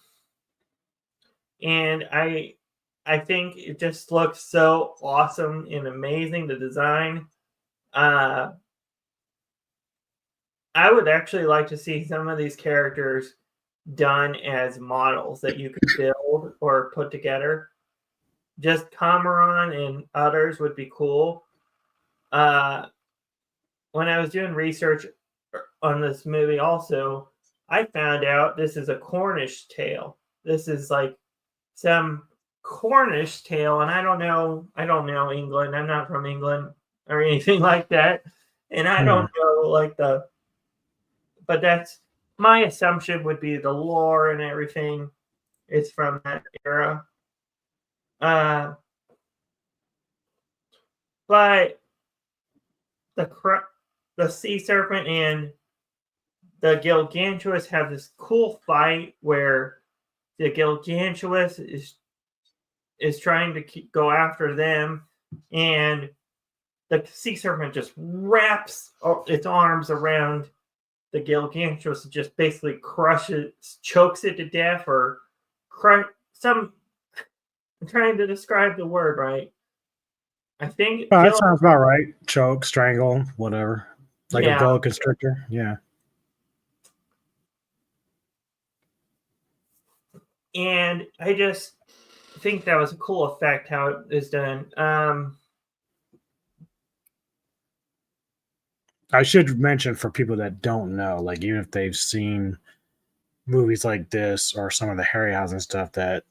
Speaker 3: I think it just looks so awesome and amazing, the design. I would actually like to see some of these characters done as models that you could build or put together. Just Cameron and others would be cool. When I was doing research on this movie also, I found out this is a Cornish tale. This is like some Cornish tale, and I don't know England. I'm not from England or anything like that. And I don't know but that's my assumption would be the lore and everything is from that era. But the sea serpent and the Gilgantuous have this cool fight where the Gilgantuous is trying to go after them, and the sea serpent just wraps its arms around the Gilgantuous and just basically chokes it to death, or I'm trying to describe the word right. I think
Speaker 4: that sounds about right. Choke, strangle, whatever. Like a boa constrictor. Yeah.
Speaker 3: And I just think that was a cool effect how it is done.
Speaker 4: I should mention for people that don't know, like even if they've seen movies like this or some of the Harryhausen stuff, that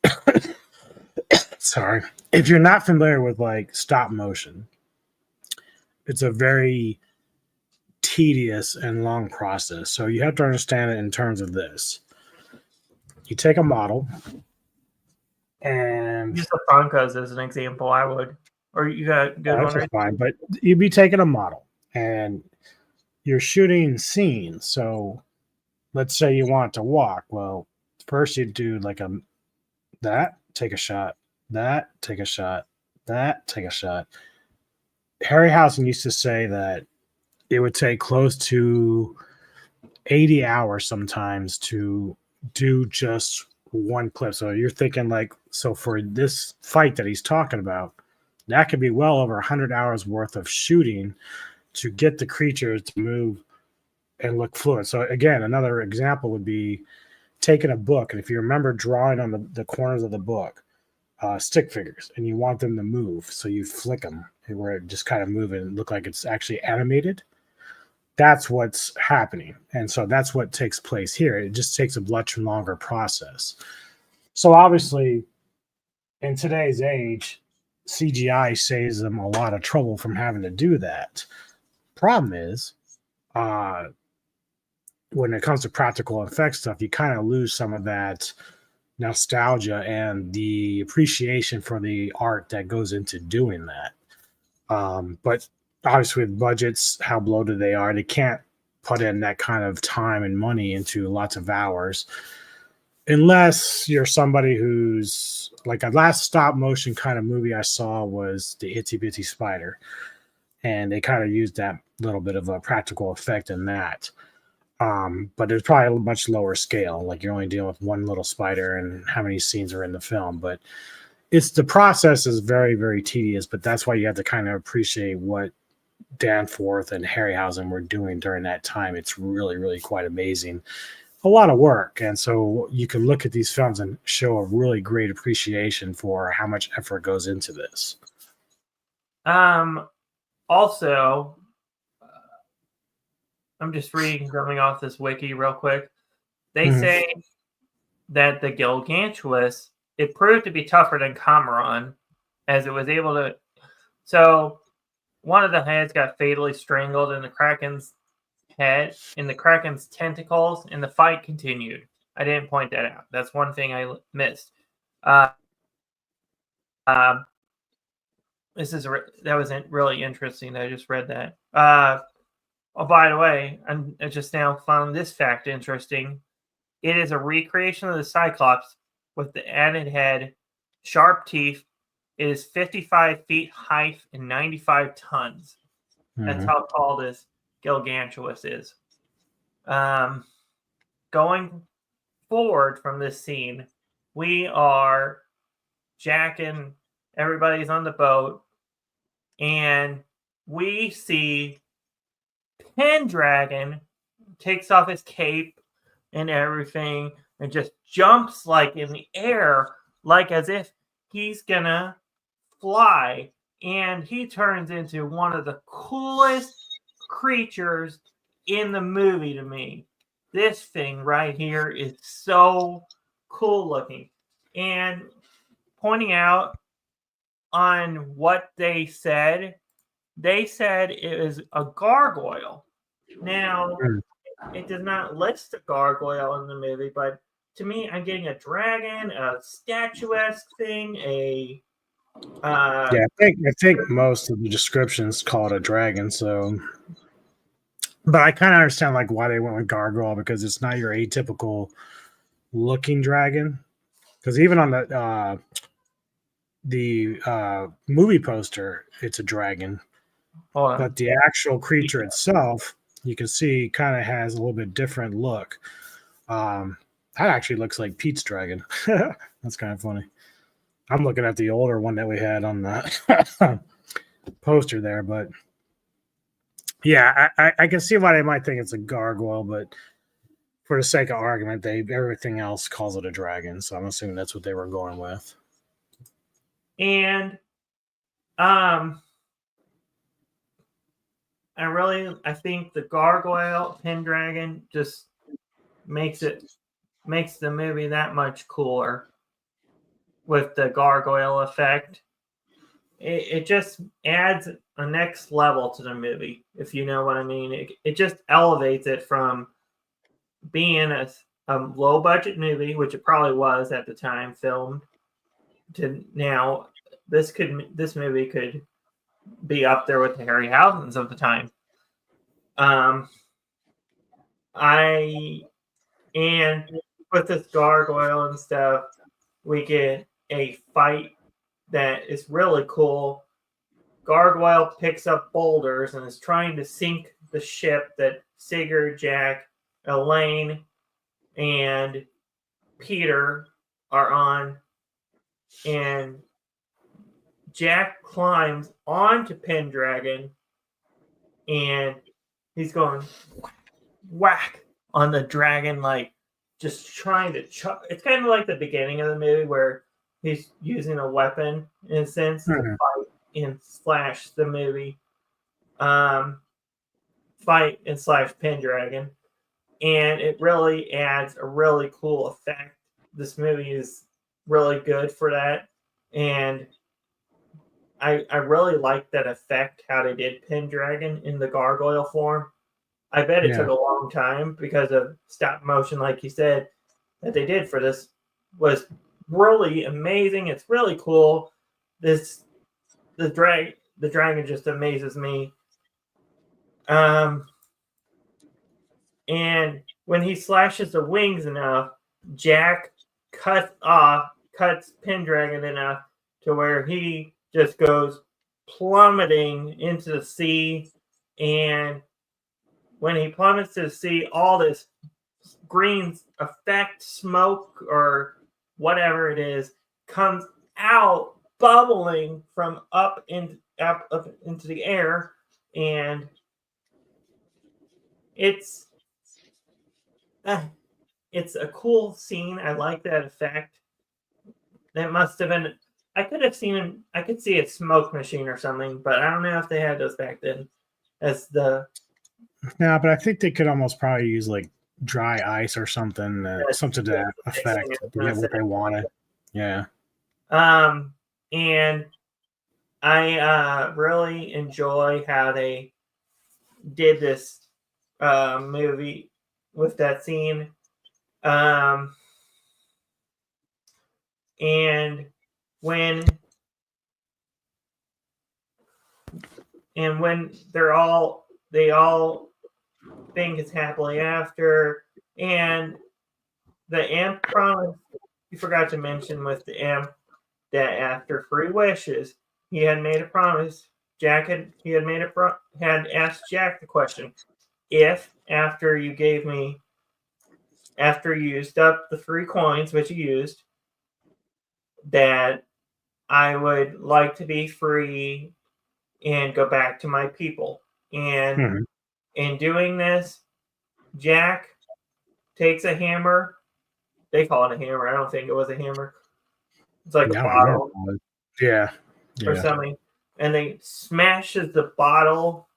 Speaker 4: sorry, if you're not familiar with like stop motion, it's a very tedious and long process. So you have to understand it in terms of this. You take a model and
Speaker 3: use the Funkos as an example. I would, or you got good one.
Speaker 4: That's fine, but you'd be taking a model and you're shooting scenes. So let's say you want to walk. Well, first you do like that, take a shot, that, take a shot, that, take a shot. Harryhausen used to say that it would take close to 80 hours sometimes to do just one clip. So you're thinking so for this fight that he's talking about, that could be well over 100 hours worth of shooting to get the creatures to move and look fluid. So again, another example would be taking a book, and if you remember drawing on the corners of the book, stick figures, and you want them to move, so you flick them where it just kind of move and look like it's actually animated. That's what's happening. And so that's what takes place here. It just takes a much longer process. So obviously, in today's age, CGI saves them a lot of trouble from having to do that. Problem is, when it comes to practical effects stuff, you kind of lose some of that nostalgia and the appreciation for the art that goes into doing that. But obviously with budgets, how bloated they are, they can't put in that kind of time and money into lots of hours. unless you're somebody who's like a last stop motion kind of movie I saw was the Itsy Bitsy Spider, and they kind of used that little bit of a practical effect in that. But it's probably a much lower scale. Like you're only dealing with one little spider and how many scenes are in the film. But it's the process is very, very tedious, but that's why you have to kind of appreciate what Danforth and Harryhausen were doing during that time. It's really, really quite amazing. A lot of work. And so you can look at these films and show a really great appreciation for how much effort goes into this.
Speaker 3: Also, I'm just reading something off this wiki real quick. They say that the Gilgantuous, it proved to be tougher than Cameron, as it was able to. So one of the heads got fatally strangled in the Kraken's head, in the Kraken's tentacles, and the fight continued. I didn't point that out. That's one thing I missed. That was really interesting. I just read that. Oh, by the way, I just now found this fact interesting. It is a recreation of the Cyclops with the added head, sharp teeth. It is 55 feet height and 95 tons. That's how tall this Gilgantuous is. Going forward from this scene, we are Jack and everybody's on the boat, and we see Pendragon takes off his cape and everything and just jumps like in the air, like as if he's gonna fly. And he turns into one of the coolest creatures in the movie to me. This thing right here is so cool looking. And pointing out on what they said it was a gargoyle. Now, it does not list a gargoyle in the movie, but to me, I'm getting a dragon, a statuesque thing,
Speaker 4: I think most of the descriptions call it a dragon. So, but I kind of understand like why they went with gargoyle, because it's not your atypical looking dragon. Because even on the movie poster, it's a dragon. But the actual creature itself, you can see, kind of has a little bit different look. That actually looks like Pete's dragon. That's kind of funny. I'm looking at the older one that we had on the poster there, but yeah, I can see why they might think it's a gargoyle, but for the sake of argument, everything else calls it a dragon, so I'm assuming that's what they were going with.
Speaker 3: And I think the gargoyle Pendragon just makes the movie that much cooler with the gargoyle effect. It just adds a next level to the movie, if you know what I mean. It just elevates it from being a low budget movie, which it probably was at the time filmed, to now this movie could be up there with the Harryhausens of the time. And with this gargoyle and stuff, we get a fight that is really cool. Gargoyle picks up boulders and is trying to sink the ship that Sigurd, Jack, Elaine, and Peter are on. And Jack climbs onto Pendragon, and he's going whack on the dragon, like just trying to it's kind of like the beginning of the movie where he's using a weapon in a sense to fight and slash the movie. Fight and slash Pendragon. And it really adds a really cool effect. This movie is really good for that. And I really like that effect, how they did Pendragon in the gargoyle form. I bet it took a long time because of stop motion, like you said, that they did for this was really amazing. It's really cool. The dragon just amazes me. And when he slashes the wings enough, Jack cuts Pendragon enough to where he just goes plummeting into the sea. And when he plummets to the sea, all this green effect smoke or whatever it is comes out bubbling from up into the air, and it's a cool scene. I like that effect. That must have been. I could see a smoke machine or something, but I don't know if they had those back then.
Speaker 4: Yeah, but I think they could almost probably use like dry ice or something, something to that effect to get what they wanted. Yeah.
Speaker 3: And I really enjoy how they did this movie with that scene. And when they all think it's happily after, and the imp promise, you forgot to mention with the imp that after 3 wishes, he had made a promise. Had asked Jack the question: if after you used up the 3 coins, which you used, that I would like to be free and go back to my people. And in doing this, Jack takes a hammer. They call it a hammer. I don't think it was a hammer. It's like a bottle.
Speaker 4: Yeah.
Speaker 3: Or something. And they smashes the bottle,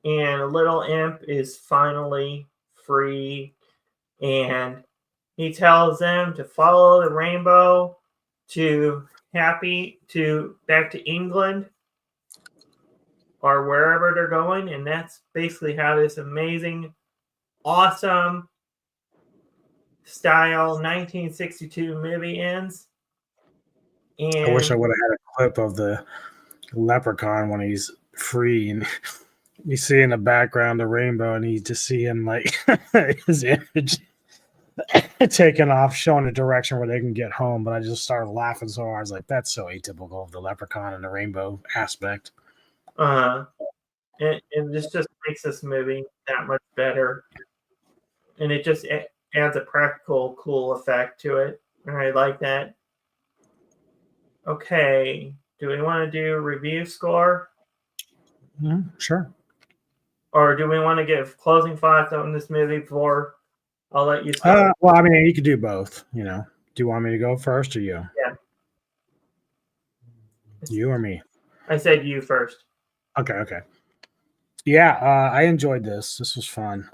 Speaker 3: and a little imp is finally free. And he tells them to follow the rainbow back to England or wherever they're going. And that's basically how this amazing, awesome style 1962 movie ends. And
Speaker 4: I wish I would have had a clip of the leprechaun when he's free and you see in the background the rainbow and you just see him like his image taking off, showing a direction where they can get home. But I just started laughing so hard. I was like, that's so atypical of the leprechaun and the rainbow aspect.
Speaker 3: And this just makes this movie that much better. And it just adds a practical, cool effect to it. And I like that. Okay. Do we want to do review score?
Speaker 4: Sure.
Speaker 3: Or do we want to give closing thoughts on this movie before I'll let you start?
Speaker 4: Well, I mean, you could do both, Do you want me to go first or you?
Speaker 3: Yeah.
Speaker 4: You or me?
Speaker 3: I said you first.
Speaker 4: Okay. Yeah, I enjoyed this. This was fun.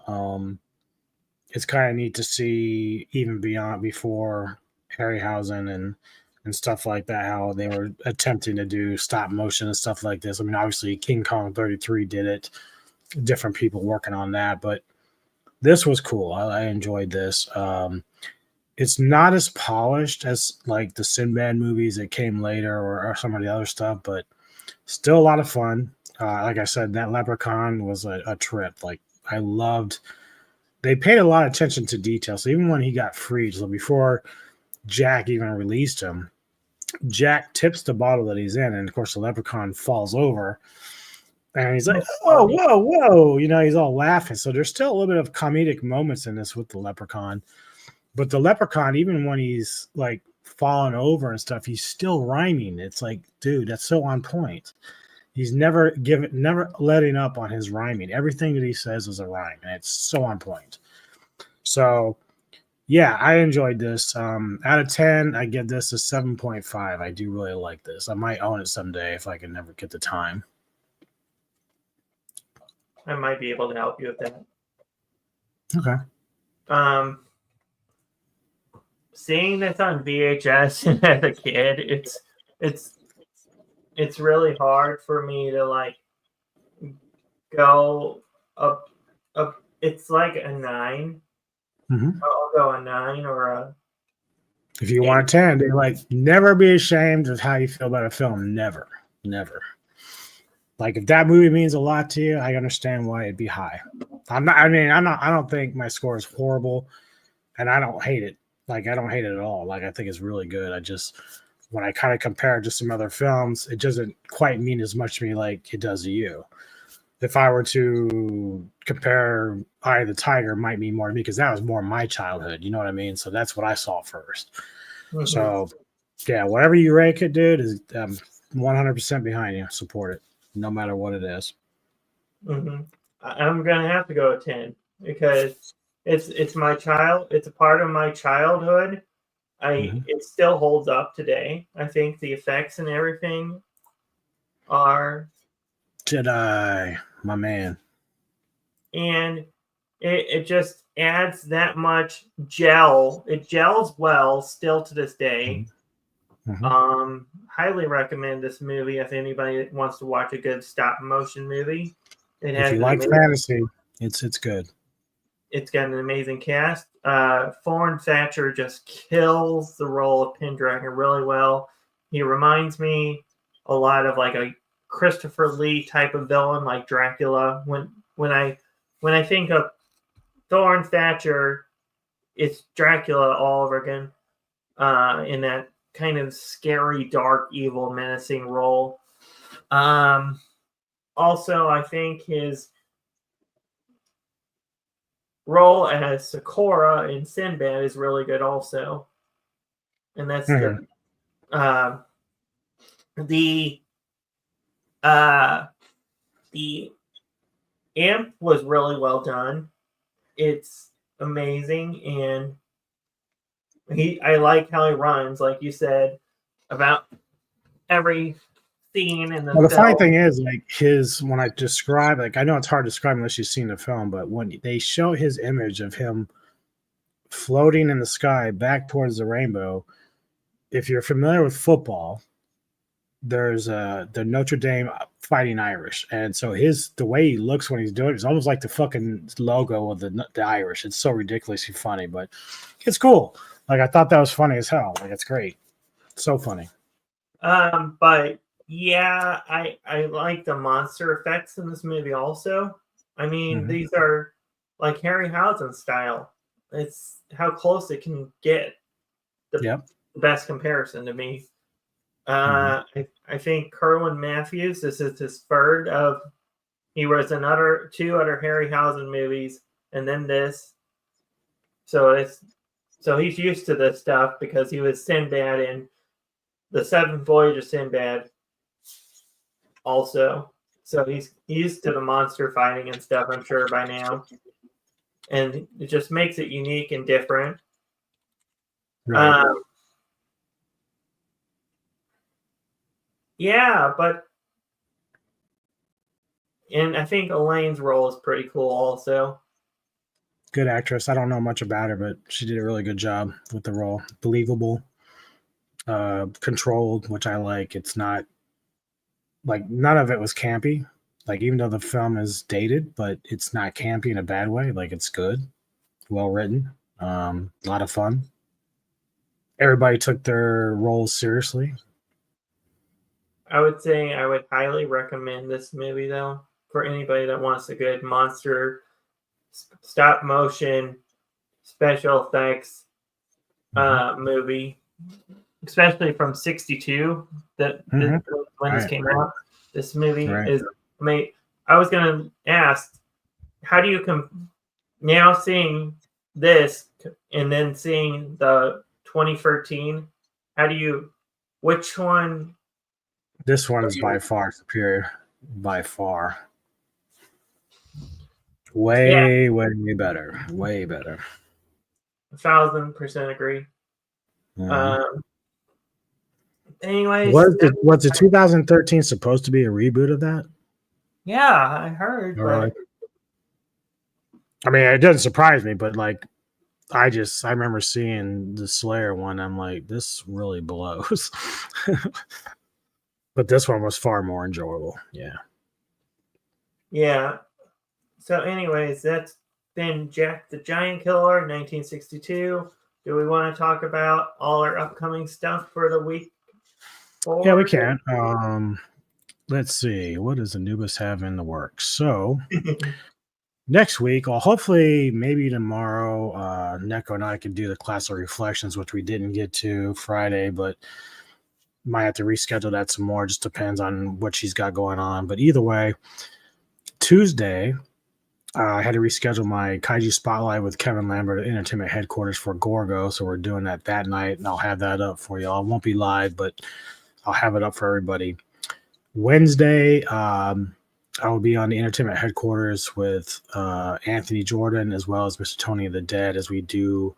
Speaker 4: It's kind of neat to see even before Harryhausen and stuff like that, how they were attempting to do stop motion and stuff like this. I mean, obviously King Kong 33 did it, different people working on that, but this was cool. I enjoyed this. It's not as polished as like the Sinbad movies that came later or some of the other stuff, but still a lot of fun. Like I said, that leprechaun was a trip. Like they paid a lot of attention to detail. So even when he got freed, so before Jack even released him, Jack tips the bottle that he's in, and of course the leprechaun falls over, and he's like, whoa, he's all laughing. So there's still a little bit of comedic moments in this with the leprechaun, but the leprechaun, even when he's like falling over and stuff, he's still rhyming. It's like, dude, that's so on point. He's never letting up on his rhyming. Everything that he says is a rhyme, and it's so on point. So yeah, I enjoyed this. Out of 10, I give this a 7.5. I do really like this. I might own it someday if I can never get the time.
Speaker 3: I might be able to help you with that.
Speaker 4: Okay.
Speaker 3: Seeing this on VHS as a kid, it's really hard for me to like go up. It's like a 9. I'll go a 9 or a.
Speaker 4: If you want a 10, they're like, never be ashamed of how you feel about a film. Never. Like if that movie means a lot to you, I understand why it'd be high. I don't think my score is horrible, and I don't hate it. Like, I don't hate it at all. Like, I think it's really good. When I kind of compare it to some other films, it doesn't quite mean as much to me like it does to you. If I were to compare Eye of the Tiger, it might mean more to me because that was more my childhood. You know what I mean? So that's what I saw first.
Speaker 3: Mhm.
Speaker 4: So, yeah, whatever you rank it, dude, is 100% behind you. Support it, no matter what it is.
Speaker 3: Mm-hmm. I'm gonna have to go with 10 because it's my child. It's a part of my childhood. It still holds up today. I think the effects and everything are
Speaker 4: Jedi, my man.
Speaker 3: and it just adds that much gel. It gels well still to this day. Highly recommend this movie if anybody wants to watch a good stop motion movie.
Speaker 4: If you like fantasy, it's good.
Speaker 3: It's got an amazing cast. Thorne Thatcher just kills the role of Pendragon really well. He reminds me a lot of like a Christopher Lee type of villain, like Dracula. When I think of Thorne Thatcher, it's Dracula all over again. In that kind of scary, dark, evil, menacing role. Also, I think his role as Sakura in Sinbad is really good also. And that's the amp was really well done. It's amazing, and I like how he runs, like you said, about every scene in the
Speaker 4: Well, the
Speaker 3: film.
Speaker 4: funny thing is, like when I describe, like I know it's hard to describe unless you've seen the film, but when they show his image of him floating in the sky back towards the rainbow, if you're familiar with football, there's the Notre Dame Fighting Irish, and so the way he looks when he's doing it is almost like the fucking logo of the Irish. It's so ridiculously funny, but it's cool. Like I thought that was funny as hell. Like it's great, so funny.
Speaker 3: But yeah, I like the monster effects in this movie also. I mean, these are like Harryhausen style. It's how close it can get. The best comparison to me. I think Kerwin Matthews, this is his third of. He was in two other Harryhausen movies, and then this. So he's used to this stuff because he was Sinbad in the Seventh Voyage of Sinbad. Also, so he's used to the monster fighting and stuff. I'm sure by now, and it just makes it unique and different.
Speaker 4: Right.
Speaker 3: Yeah, and I think Elaine's role is pretty cool also.
Speaker 4: Good actress. I don't know much about her, but she did a really good job with the role. Believable, controlled, which I like. It's not like none of it was campy. Like even though the film is dated, but it's not campy in a bad way. Like it's good, well written, a lot of fun. Everybody took their roles seriously.
Speaker 3: I would say I would highly recommend this movie though for anybody that wants a good monster stop motion special effects movie, especially from '62. When this came out, this movie is amazing. I was gonna ask, how do you now seeing this and then seeing the 2013? Which one?
Speaker 4: This one is by far superior. By far. Way better. Way better.
Speaker 3: 1,000% agree. Anyways,
Speaker 4: was the 2013 supposed to be a reboot of that?
Speaker 3: Yeah, I heard. But...
Speaker 4: I mean, it doesn't surprise me, but like, I remember seeing the Slayer one. I'm like, this really blows. But this one was far more enjoyable. Yeah.
Speaker 3: Yeah. So, anyways, that's been Jack the Giant Killer, 1962. Do we want to talk about all our upcoming stuff for the week?
Speaker 4: Yeah, we can. Let's see. What does Anubis have in the works? So, next week, or hopefully maybe tomorrow, Neko and I can do the class of reflections, which we didn't get to Friday, but might have to reschedule that some more. Just depends on what she's got going on. But either way, Tuesday, I had to reschedule my Kaiju Spotlight with Kevin Lambert at Entertainment Headquarters for Gorgo. So we're doing that night, and I'll have that up for y'all. It won't be live, but I'll have it up for everybody. Wednesday, I will be on the Entertainment Headquarters with Anthony Jordan as well as Mr. Tony of the Dead as we do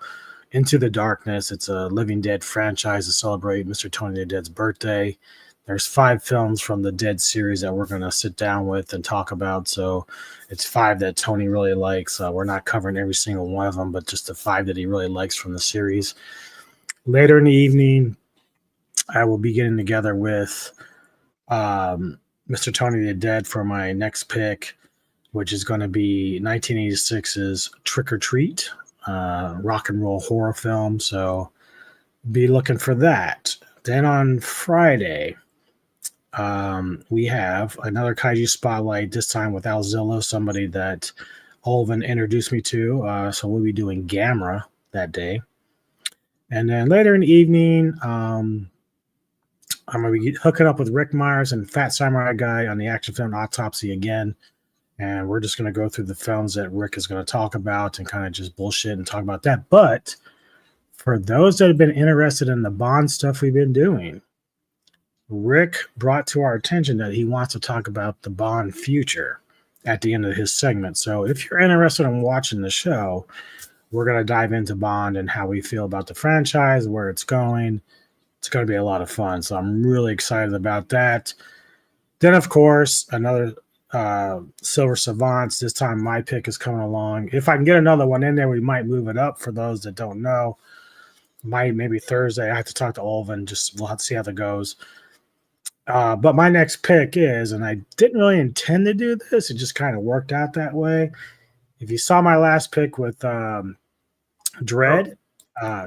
Speaker 4: Into the Darkness. It's a Living Dead franchise to celebrate Mr. Tony the Dead's birthday. There's 5 films from the Dead series that we're going to sit down with and talk about. So it's 5 that Tony really likes. We're not covering every single one of them, but just the 5 that he really likes from the series. Later in the evening, I will be getting together with Mr. Tony the Dead for my next pick, which is going to be 1986's Trick or Treat, rock and roll horror film. So be looking for that. Then on Friday, we have another Kaiju Spotlight, this time with Alzilla, somebody that Olvin introduced me to. So we'll be doing Gamera that day. And then later in the evening, I'm going to be hooking up with Rick Myers and Fat Samurai Guy on the action film Autopsy again. And we're just going to go through the films that Rick is going to talk about and kind of just bullshit and talk about that. But for those that have been interested in the Bond stuff we've been doing, Rick brought to our attention that he wants to talk about the Bond future at the end of his segment. So if you're interested in watching the show, we're going to dive into Bond and how we feel about the franchise, where it's going. It's going to be a lot of fun. So I'm really excited about that. Then, of course, another Silver Savants. This time my pick is coming along. If I can get another one in there, we might move it up for those that don't know. Maybe Thursday. I have to talk to Olvin. We'll have to see how that goes. But my next pick is, and I didn't really intend to do this, it just kind of worked out that way. If you saw my last pick with Dread,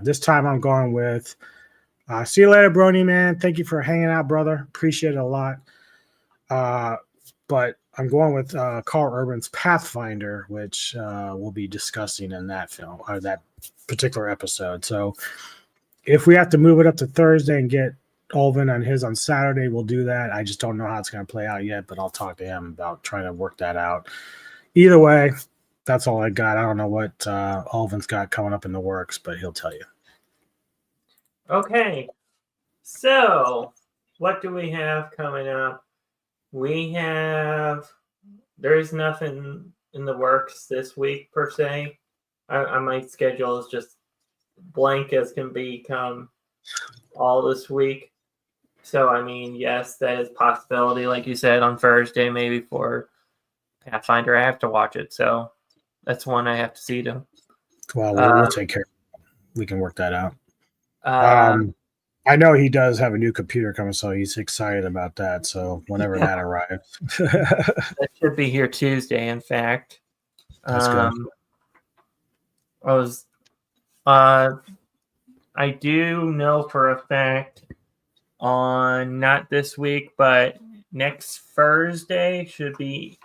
Speaker 4: this time I'm going with see you later, Brony, man. Thank you for hanging out, brother. Appreciate it a lot. But I'm going with Carl Urban's Pathfinder, which we'll be discussing in that film or that particular episode. So if we have to move it up to Thursday and get Olvin on his on Saturday, we'll do that. I just don't know how it's going to play out yet, but I'll talk to him about trying to work that out. Either way, that's all I got. I don't know what Olvin's got coming up in the works, but he'll tell you.
Speaker 3: Okay, so what do we have coming up? There's nothing in the works this week per se. My schedule is just blank as can become all this week. So, I mean, yes, that is a possibility. Like you said, on Thursday, maybe for Pathfinder, I have to watch it. So that's one I have to see to.
Speaker 4: Well, we'll take care of it. We can work that out. I know he does have a new computer coming, so he's excited about that. So whenever that arrives.
Speaker 3: That should be here Tuesday, in fact.
Speaker 4: That's good.
Speaker 3: I do know for a fact on not this week, but next Thursday should be.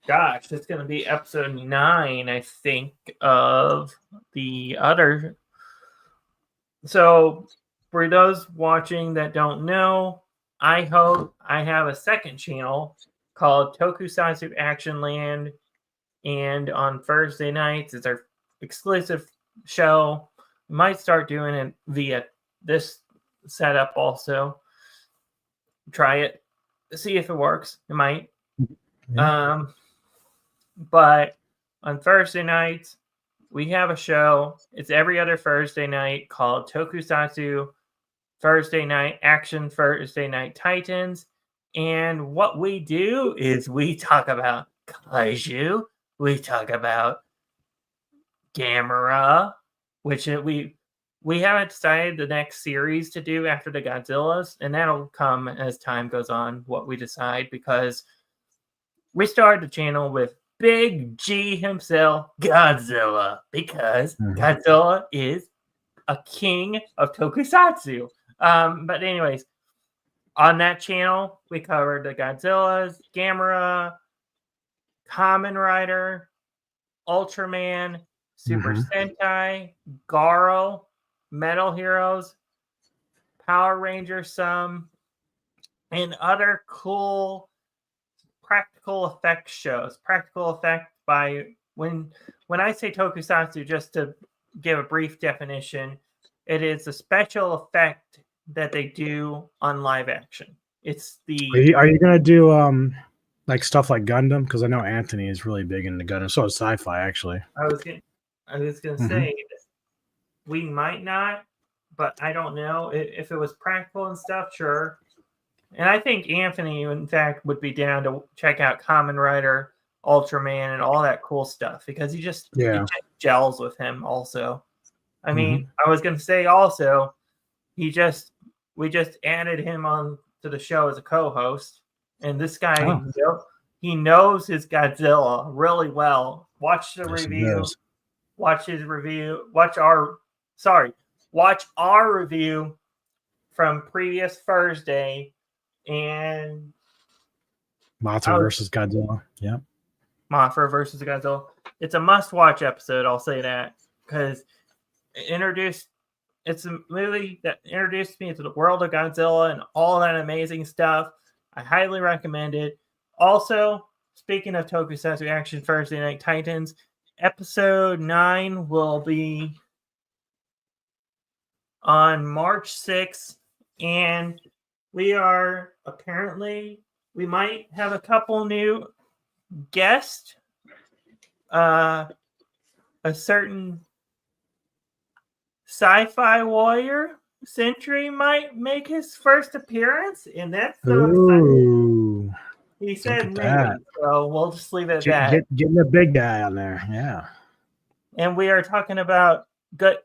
Speaker 3: Gosh, it's going to be episode 9, I think, of the other. So, for those watching that don't know, I have a second channel called Tokusatsu Action Land, and on Thursday nights, it's our exclusive show. We might start doing it via this setup also. Try it, see if it works. It might.
Speaker 4: Yeah.
Speaker 3: But on Thursday nights, we have a show. It's every other Thursday night called Tokusatsu Thursday Night Action Thursday Night Titans. And what we do is we talk about Kaiju. We talk about Gamera, which we haven't decided the next series to do after the Godzillas. And that'll come as time goes on, what we decide, because we started the channel with Big G himself, Godzilla, because Godzilla is a king of Tokusatsu. But anyways, on that channel, we covered the Godzillas, Gamera, Kamen Rider, Ultraman, Super
Speaker 4: Mhm.
Speaker 3: Sentai, Garo, Metal Heroes, Power Rangers, some, and other cool practical effects shows. Practical effect by when I say tokusatsu, just to give a brief definition, it is a special effect that they do on live action. It's the
Speaker 4: Are you gonna do like stuff like Gundam? Because I know Anthony is really big into Gundam. So is sci-fi actually.
Speaker 3: I was gonna
Speaker 4: Mhm.
Speaker 3: say we might not, but I don't know if it was practical and stuff. Sure, and I think Anthony, in fact, would be down to check out Kamen Rider, Ultraman, and all that cool stuff because it just gels with him. Also, I mean, I was gonna say also, we just added him on to the show as a co-host, and this guy, he knows his Godzilla really well. Watch the review. Watch his review. Watch our review from previous Thursday, and
Speaker 4: Mothra versus Godzilla. Yeah.
Speaker 3: Mothra versus Godzilla. It's a must-watch episode. I'll say that because it's a movie that introduced me to the world of Godzilla and all that amazing stuff. I highly recommend it. Also, speaking of Tokusatsu Action Thursday Night Titans, episode 9 will be on March 6th, and we might have a couple new guests. A certain sci-fi warrior Sentry might make his first appearance, and that's so exciting. He said maybe, so we'll just leave it at that.
Speaker 4: Getting the big guy on there, yeah.
Speaker 3: And we are talking about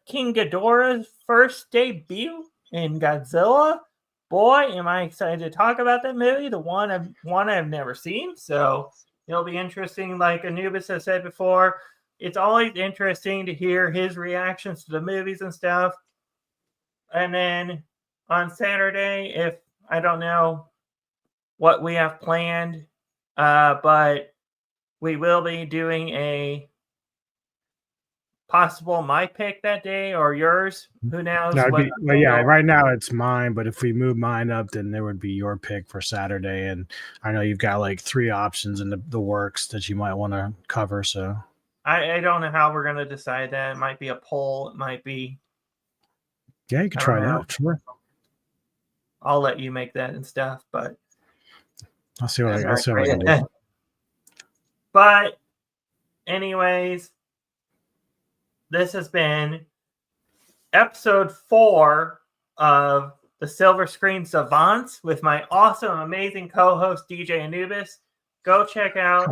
Speaker 3: King Ghidorah's first debut in Godzilla. Boy, am I excited to talk about that movie, the one I've never seen. So it'll be interesting. Like Anubis has said before, it's always interesting to hear his reactions to the movies and stuff. And then on Saturday, if I don't know what we have planned, but we will be doing a possible my pick that day or yours. Who knows?
Speaker 4: Right now it's mine, but if we move mine up, then there would be your pick for Saturday. And I know you've got like 3 options in the works that you might want to cover. So
Speaker 3: I don't know how we're going to decide that. It might be a poll. It might be.
Speaker 4: Yeah, you can try it out. Sure.
Speaker 3: I'll let you make that and stuff, but
Speaker 4: I'll see what I can do.
Speaker 3: But anyways, this has been episode 4 of the Silver Screen Savants with my awesome, amazing co-host DJ Anubis. Go check out.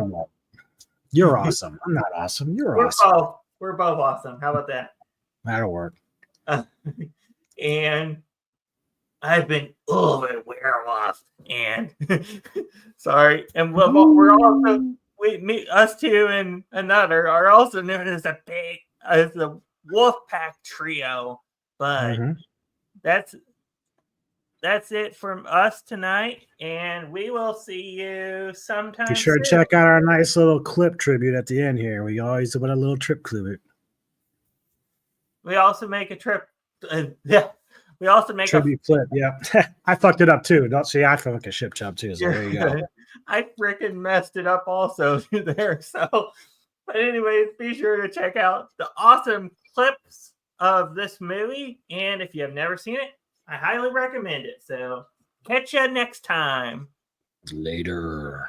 Speaker 4: You're awesome. I'm not awesome. You're awesome.
Speaker 3: We're both awesome. How about that?
Speaker 4: That'll work.
Speaker 3: And I've been a werewolf. And sorry. And we're also us two and another are also known as the Wolf Pack Trio. But that's it from us tonight, and we will see you sometime.
Speaker 4: Be sure to check out our nice little clip tribute at the end here. We always do a little trip tribute.
Speaker 3: We also make a trip. We also make
Speaker 4: tribute clip. Yeah, I fucked it up too. Don't see, I feel like a ship chop too. So there you go.
Speaker 3: I freaking messed it up also there. So, but anyways, be sure to check out the awesome clips of this movie, and if you have never seen it, I highly recommend it. So catch you next time.
Speaker 4: Later.